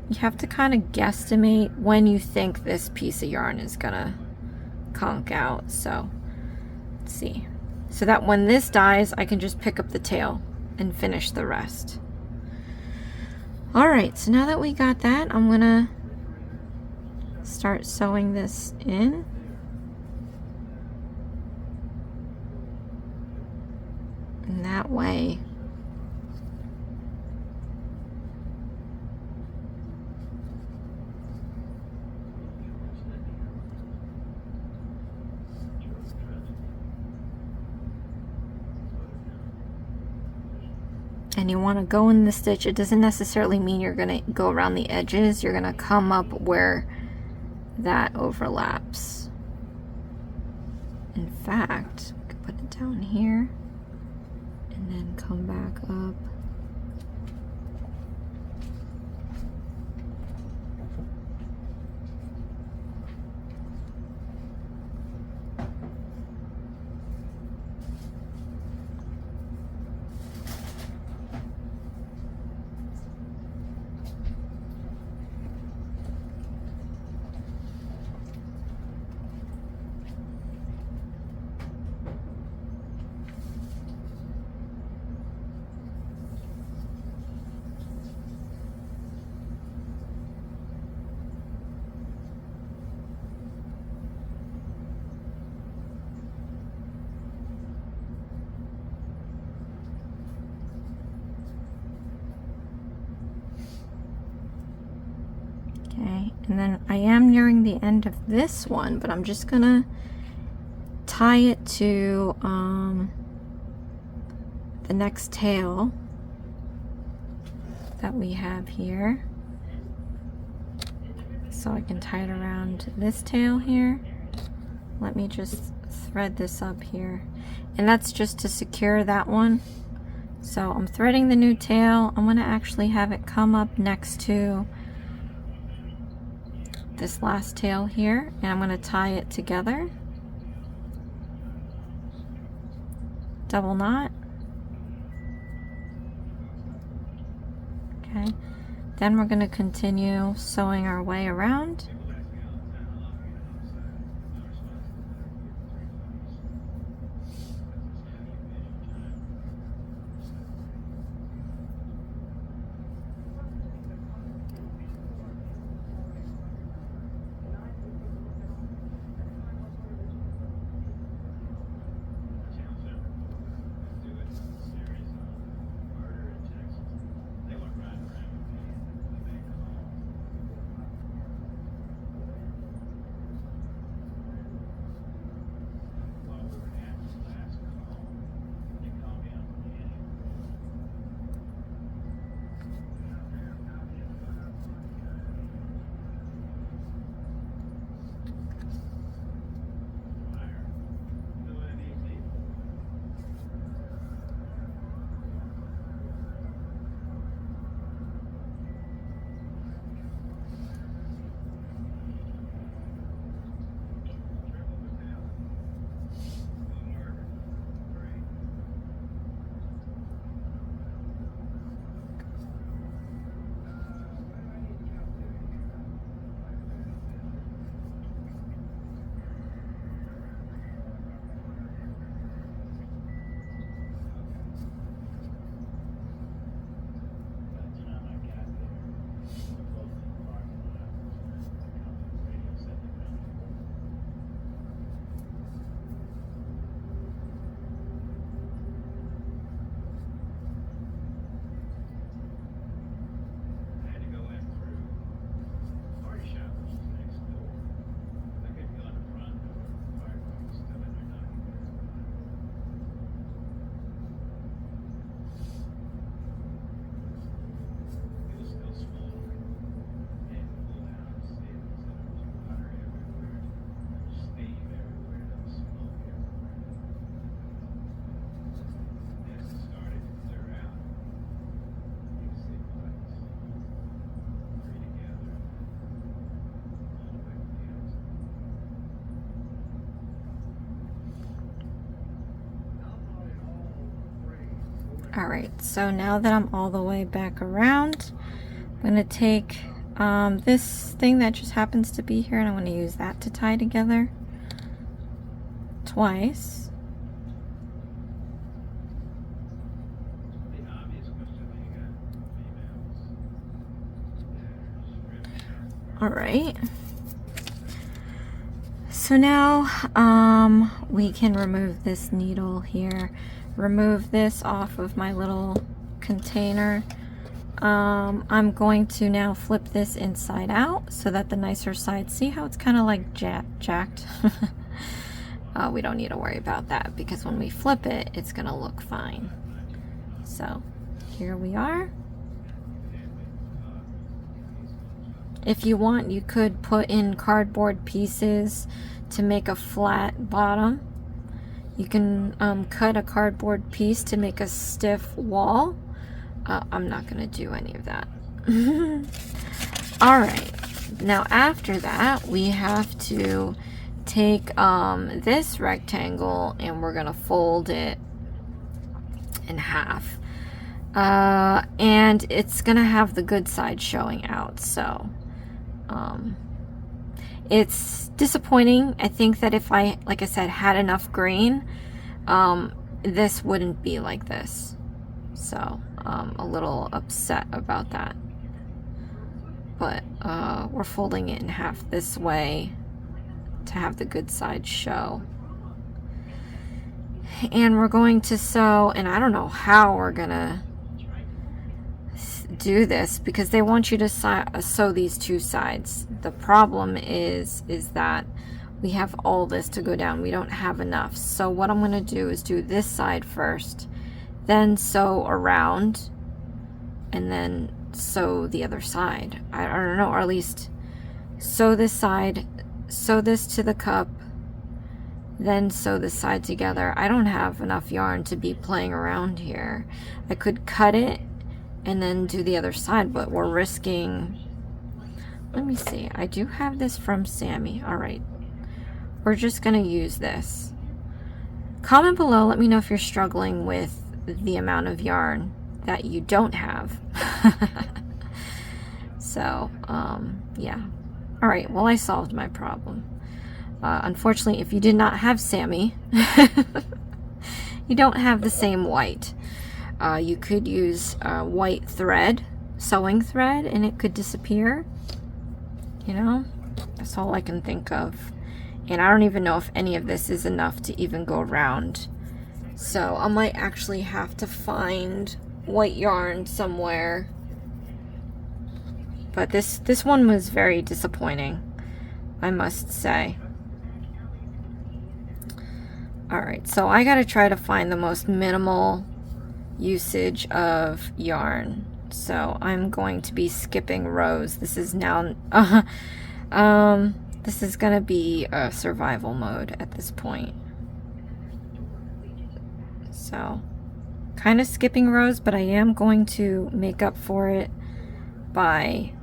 you have to kind of guesstimate when you think this piece of yarn is gonna conk out. So let's see, so that when this dies I can just pick up the tail and finish the rest. Alright, so now that we got that, I'm gonna start sewing this in. And that way and you want to go in the stitch. It doesn't necessarily mean you're going to go around the edges. You're going to come up where that overlaps. In fact, we could put it down here and then come back up. Okay, and then I am nearing the end of this one, but I'm just gonna tie it to the next tail that we have here. So I can tie it around this tail here. Let me just thread this up here. And that's just to secure that one. So I'm threading the new tail. I'm gonna actually have it come up next to this last tail here, and I'm going to tie it together. Double knot. Okay, then we're going to continue sewing our way around. Alright, so now that I'm all the way back around, I'm going to take this thing that just happens to be here, and I'm going to use that to tie together twice. Alright, so now we can remove this needle here, remove this off of my little container. I'm going to now flip this inside out so that the nicer side, see how it's kind of like jacked? We don't need to worry about that because when we flip it, it's gonna look fine. So here we are. If you want, you could put in cardboard pieces to make a flat bottom, You can cut a cardboard piece to make a stiff wall. I'm not going to do any of that. Alright, now after that we have to take this rectangle and we're going to fold it in half. And it's going to have the good side showing out, so it's disappointing. I think that if I, like I said, had enough green, this wouldn't be like this. So a little upset about that. But we're folding it in half this way to have the good side show. And we're going to sew, and I don't know how we're gonna do this because they want you to sew these two sides. The problem is that we have all this to go down. We don't have enough. So what I'm gonna do is do this side first, then sew around, and then sew the other side. I don't know, or at least sew this side, sew this to the cup, then sew this side together. I don't have enough yarn to be playing around here. I could cut it and then do the other side, but we're risking, let me see, I do have this from Sammy. Alright, we're just gonna use this. Comment below, let me know if you're struggling with the amount of yarn that you don't have. So yeah, alright, well, I solved my problem. Unfortunately, if you did not have Sammy, you don't have the same white. You could use white thread, sewing thread, and it could disappear. You know, that's all I can think of. And I don't even know if any of this is enough to even go around. So I might actually have to find white yarn somewhere. But this one was very disappointing, I must say. Alright, so I gotta try to find the most minimal usage of yarn. So I'm going to be skipping rows. This is now this is gonna be a survival mode at this point. So kind of skipping rows, but I am going to make up for it by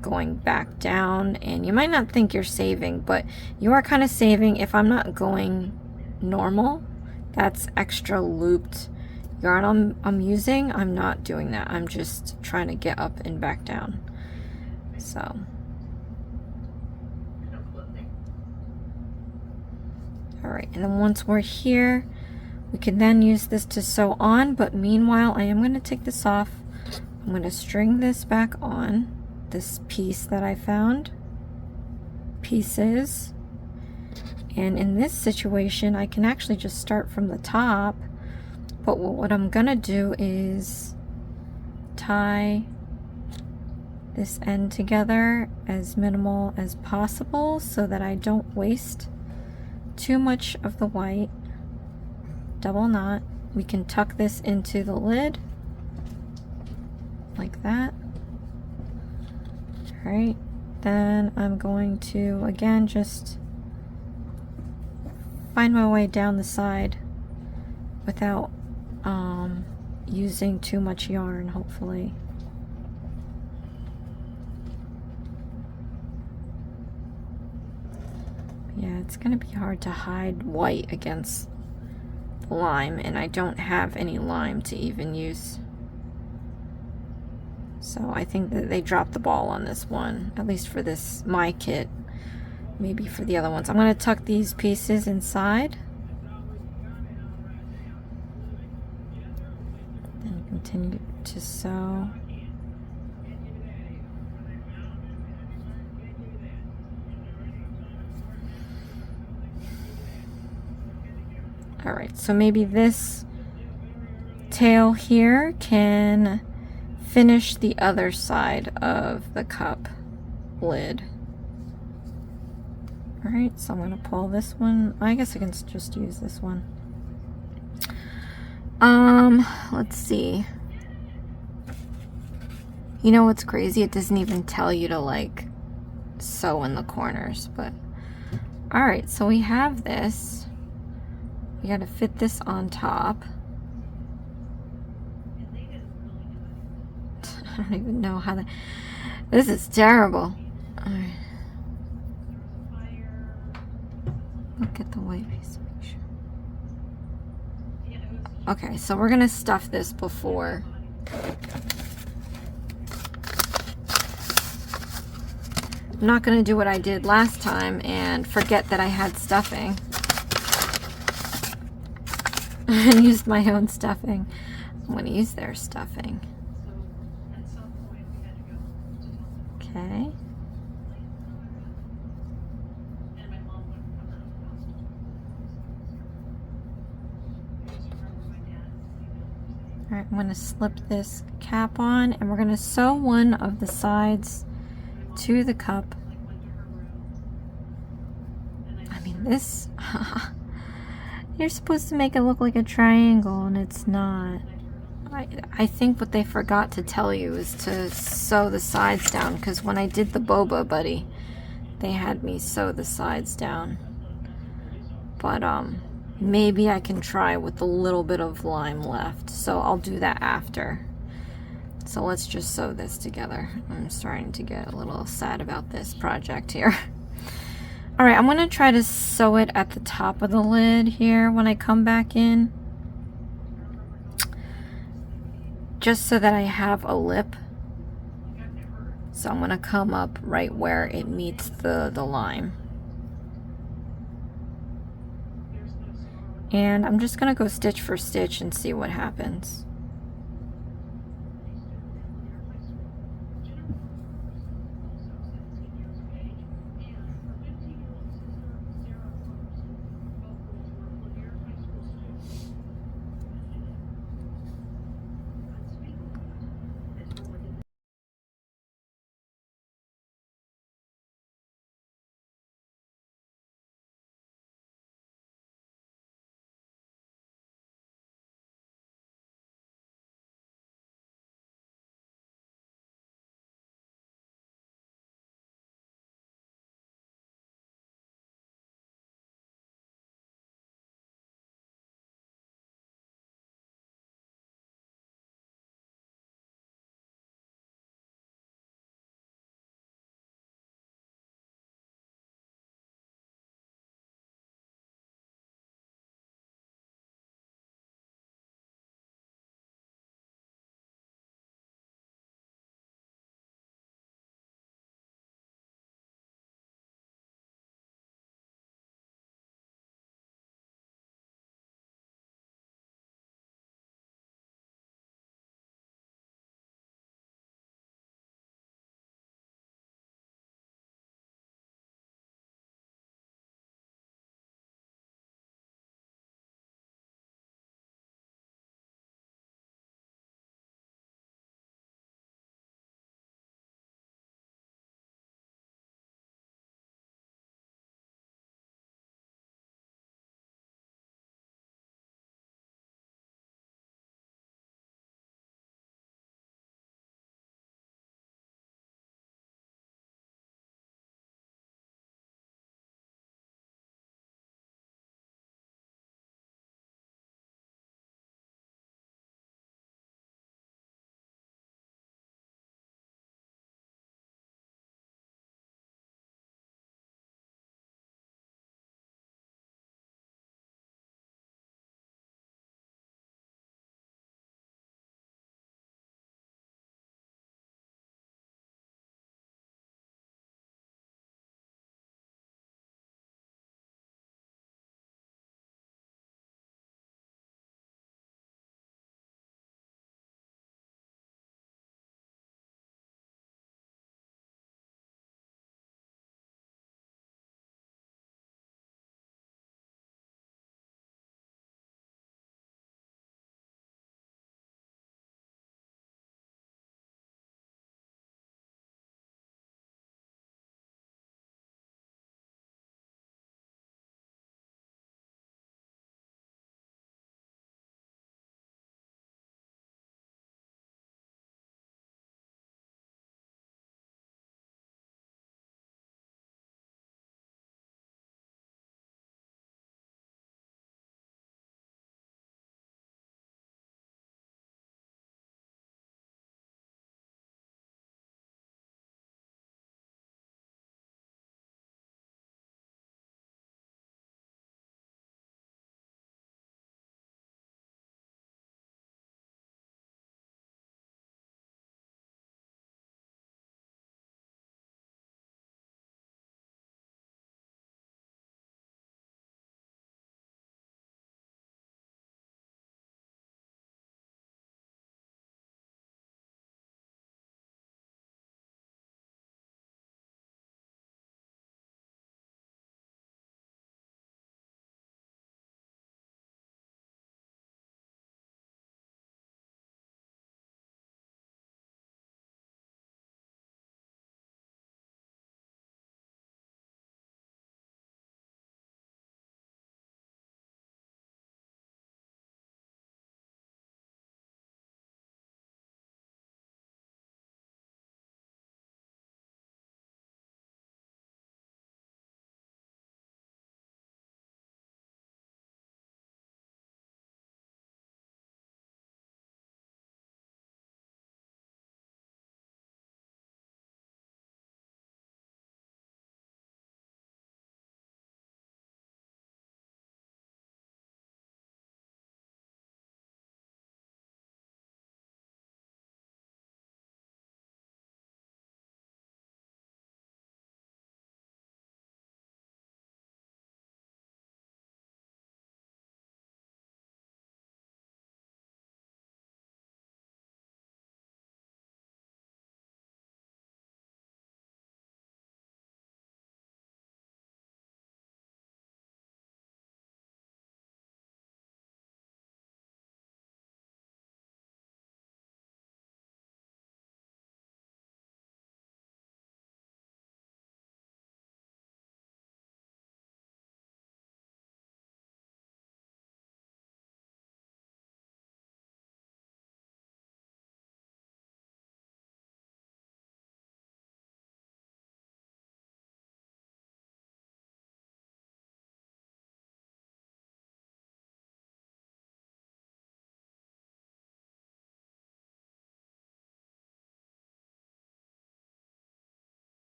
going back down. And you might not think you're saving, but you are kind of saving. If I'm not going normal, that's extra looped yarn I'm using. I'm not doing that. I'm just trying to get up and back down. So alright, and then once we're here, we can then use this to sew on. But meanwhile, I am going to take this off. I'm going to string this back on, this piece that I found, pieces. And in this situation, I can actually just start from the top. But what I'm gonna do is tie this end together as minimal as possible so that I don't waste too much of the white. Double knot. We can tuck this into the lid like that. Alright, then I'm going to again just find my way down the side without using too much yarn, hopefully. Yeah, it's gonna be hard to hide white against the lime, and I don't have any lime to even use. So I think that they dropped the ball on this one, at least for this, my kit. Maybe for the other ones. I'm going to tuck these pieces inside. Then continue to sew. Alright, so maybe this tail here can finish the other side of the cup lid. Alright, so I'm going to pull this one. I guess I can just use this one. Let's see. You know what's crazy? It doesn't even tell you to like sew in the corners, but alright, so we have this. You gotta fit this on top. I don't even know how to. This is terrible. Alright. Look at the white piece to make sure. Okay, so we're gonna stuff this before. I'm not gonna do what I did last time and forget that I had stuffing. And used my own stuffing. I'm gonna use their stuffing. Okay. Alright, I'm gonna slip this cap on and we're gonna sew one of the sides to the cup. I mean, this, you're supposed to make it look like a triangle and it's not. I think what they forgot to tell you is to sew the sides down, because when I did the boba buddy, they had me sew the sides down. But maybe I can try with a little bit of lime left, so I'll do that after. So let's just sew this together. I'm starting to get a little sad about this project here. Alright, I'm gonna try to sew it at the top of the lid here when I come back in, just so that I have a lip. So I'm gonna come up right where it meets the lime. And I'm just gonna go stitch for stitch and see what happens.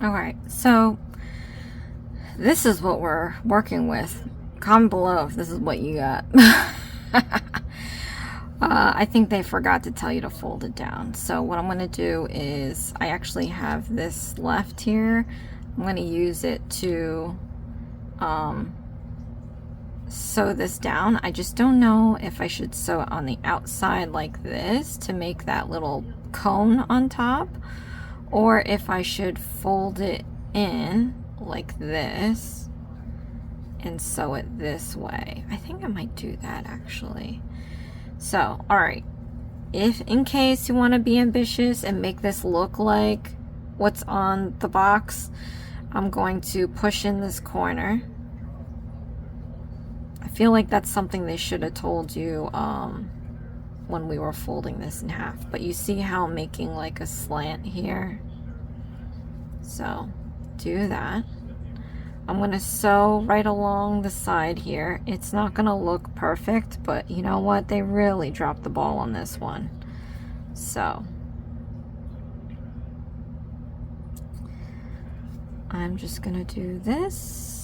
Alright, so this is what we're working with. Comment below if this is what you got. I think they forgot to tell you to fold it down. So what I'm going to do is, I actually have this left here. I'm going to use it to sew this down. I just don't know if I should sew it on the outside like this to make that little cone on top, or if I should fold it in like this and sew it this way. I think I might do that actually. So, alright, if in case you want to be ambitious and make this look like what's on the box, I'm going to push in this corner. I feel like that's something they should have told you when we were folding this in half, but you see how I'm making like a slant here? So, do that. I'm going to sew right along the side here. It's not going to look perfect, but you know what? They really dropped the ball on this one. So, I'm just going to do this.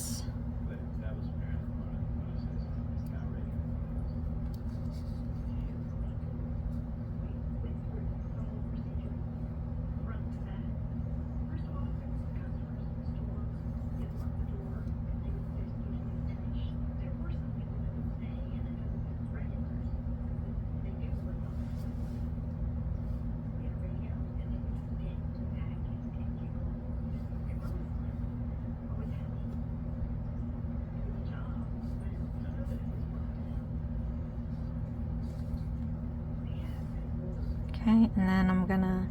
Okay, and then I'm gonna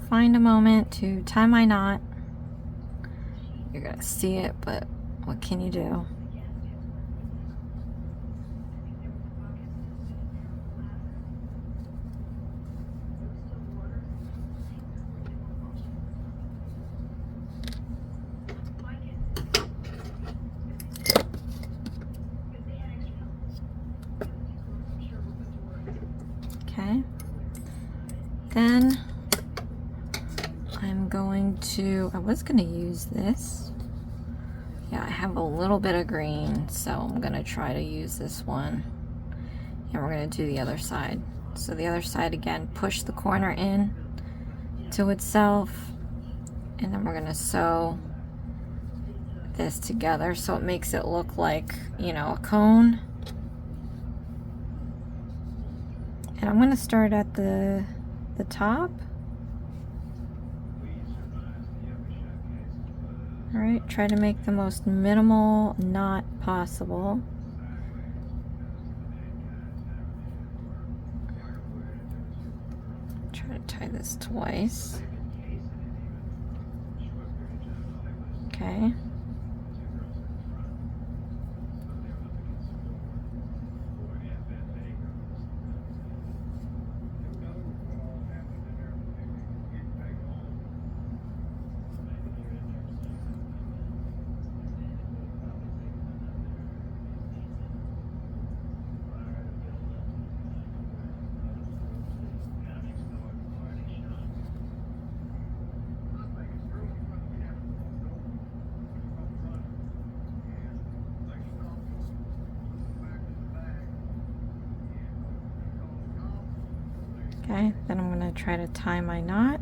find a moment to tie my knot. You're gonna see it, but what can you do? Okay. Then I'm going to, I was going to use this. Yeah, I have a little bit of green, so I'm going to try to use this one. And we're going to do the other side. So the other side again, push the corner in to itself. And then we're going to sew this together so it makes it look like, you know, a cone. And I'm going to start at the top. Alright, try to make the most minimal knot possible. Try to tie this twice. Okay. Okay, then I'm going to try to tie my knot.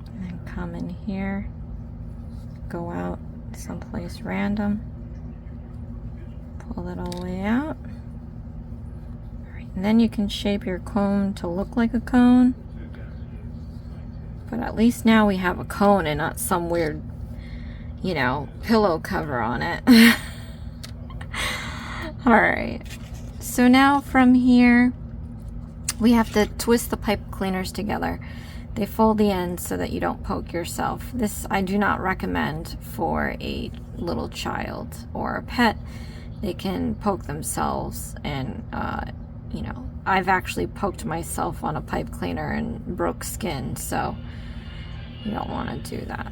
And then come in here, go out someplace random. Pull it all the way out. Alright, and then you can shape your cone to look like a cone. But at least now we have a cone and not some weird, you know, pillow cover on it. Alright, so now from here we have to twist the pipe cleaners together. They fold the ends so that you don't poke yourself. This I do not recommend for a little child or a pet. They can poke themselves and, you know, I've actually poked myself on a pipe cleaner and broke skin, so you don't want to do that.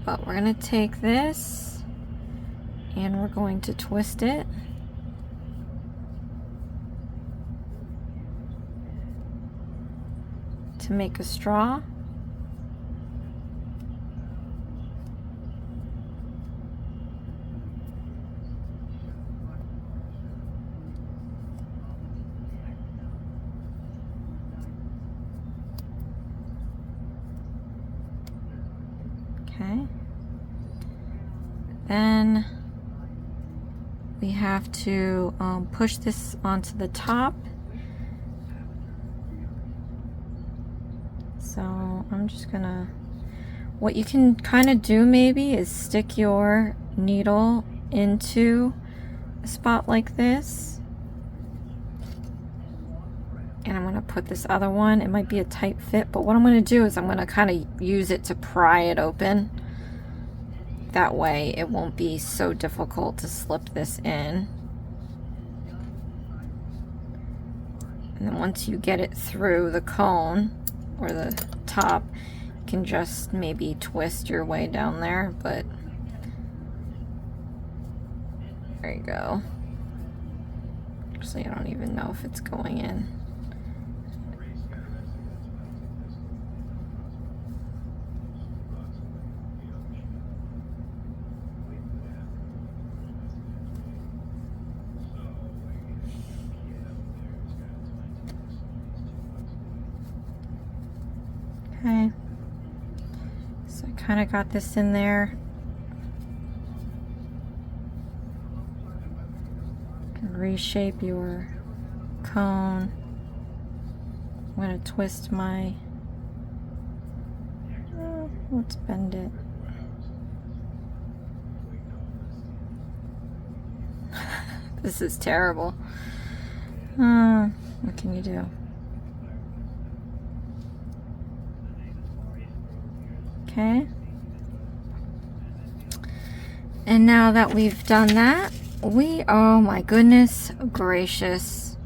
But we're going to take this and we're going to twist it. To make a straw. Okay. Then we have to push this onto the top. So I'm just gonna, what you can kind of do maybe is stick your needle into a spot like this. And I'm gonna put this other one, it might be a tight fit, but what I'm gonna do is I'm gonna kind of use it to pry it open. That way it won't be so difficult to slip this in. And then once you get it through the cone, or the top, you can just maybe twist your way down there, but there you go. Actually, I don't even know if it's going in. Okay, so I kind of got this in there. You can reshape your cone. I'm going to twist my, let's bend it. This is terrible. What can you do? Okay. And now that we've done that, oh my goodness gracious.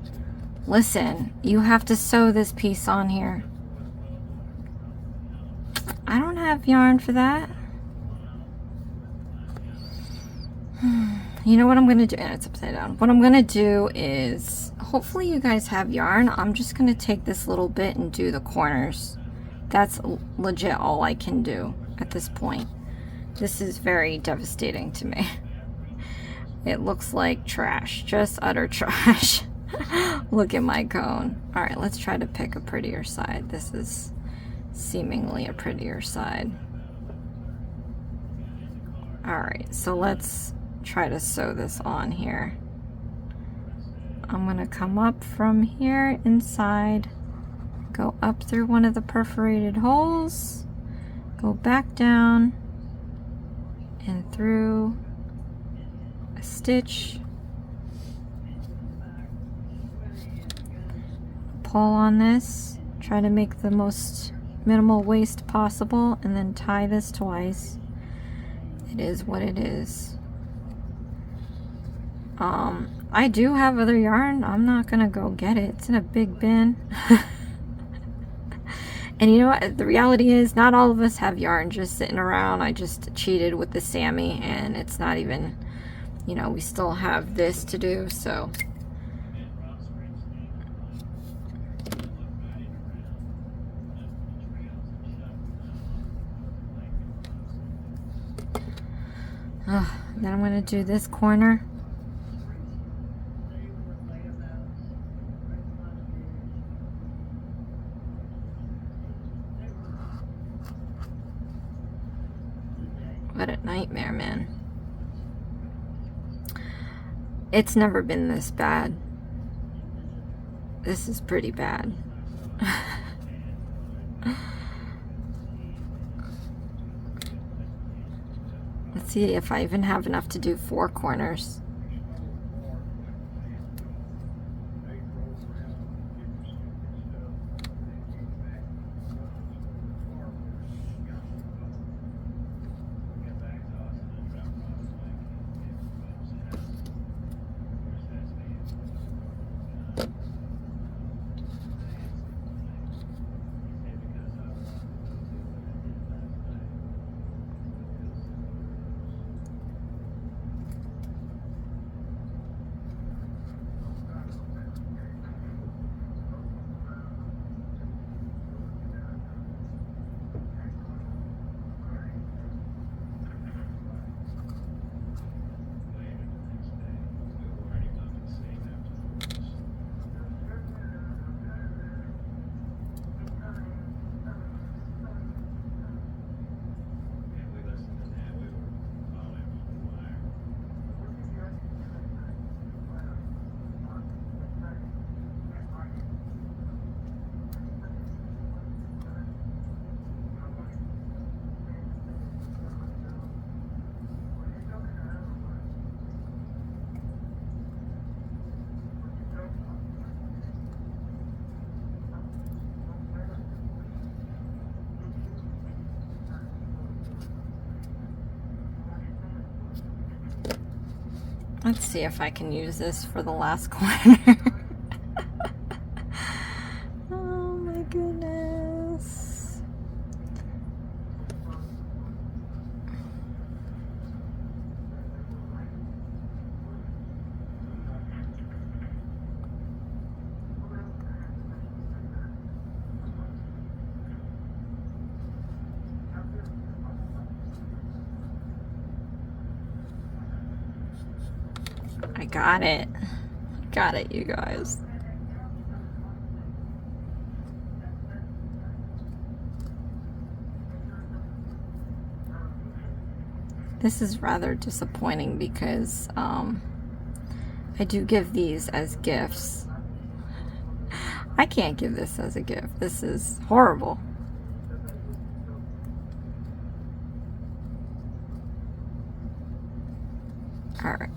Listen, you have to sew this piece on here. I don't have yarn for that. You know what I'm going to do? And it's upside down. What I'm going to do is, hopefully you guys have yarn. I'm just going to take this little bit and do the corners. That's legit all I can do at this point. This is very devastating to me. It looks like trash, just utter trash. Look at my cone. All right, let's try to pick a prettier side. This is seemingly a prettier side. All right, so let's try to sew this on here. I'm gonna come up from here inside, go up through one of the perforated holes, go back down and through a stitch, pull on this, try to make the most minimal waste possible, and then tie this twice. It is what it is. I do have other yarn. I'm not gonna go get it. It's in a big bin. And you know what? The reality is, not all of us have yarn just sitting around. I just cheated with the Sammy, and it's not even, you know, we still have this to do, so. Then I'm going to do this corner. What a nightmare, man. It's never been this bad. This is pretty bad. Let's see if I even have enough to do 4 corners. Let's see if I can use this for the last corner. Oh my goodness. I got it. Got it, you guys. This is rather disappointing because I do give these as gifts. I can't give this as a gift. This is horrible. All right.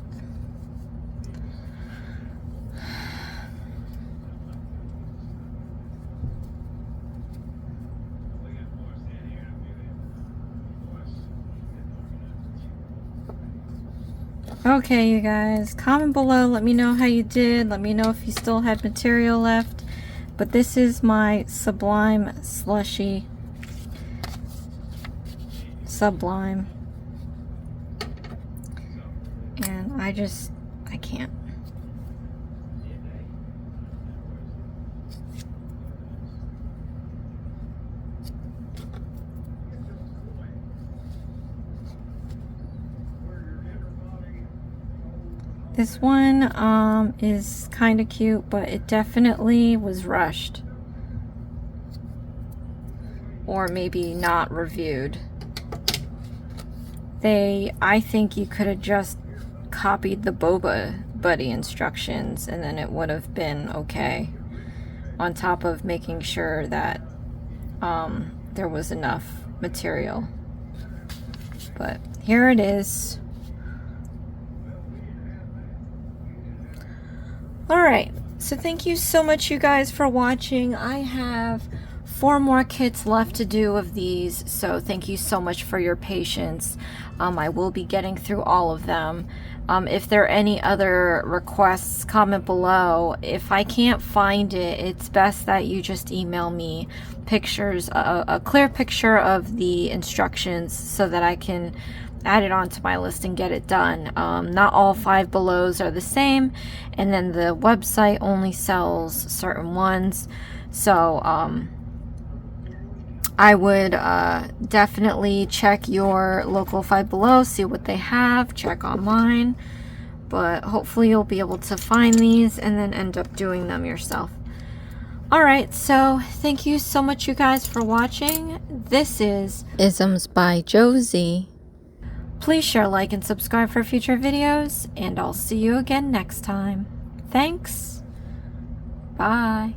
Okay, you guys, comment below, let me know how you did, let me know if you still had material left. But this is my Sublime Slushy. Sublime. And I can't. This one is kind of cute, but it definitely was rushed. Or maybe not reviewed. I think you could have just copied the Boba Buddy instructions and then it would have been okay. On top of making sure that there was enough material. But here it is. Alright, so thank you so much you guys for watching. I have 4 more kits left to do of these, so thank you so much for your patience. I will be getting through all of them. If there are any other requests, comment below. If I can't find it, it's best that you just email me pictures, a clear picture of the instructions so that I can add it onto my list and get it done. Not all 5 belows are the same, and then the website only sells certain ones. So I would definitely check your local 5 Below, see what they have, check online. But hopefully you'll be able to find these and then end up doing them yourself. Alright, so thank you so much you guys for watching. This is Isms by Josie. Please share, like, and subscribe for future videos, and I'll see you again next time. Thanks. Bye.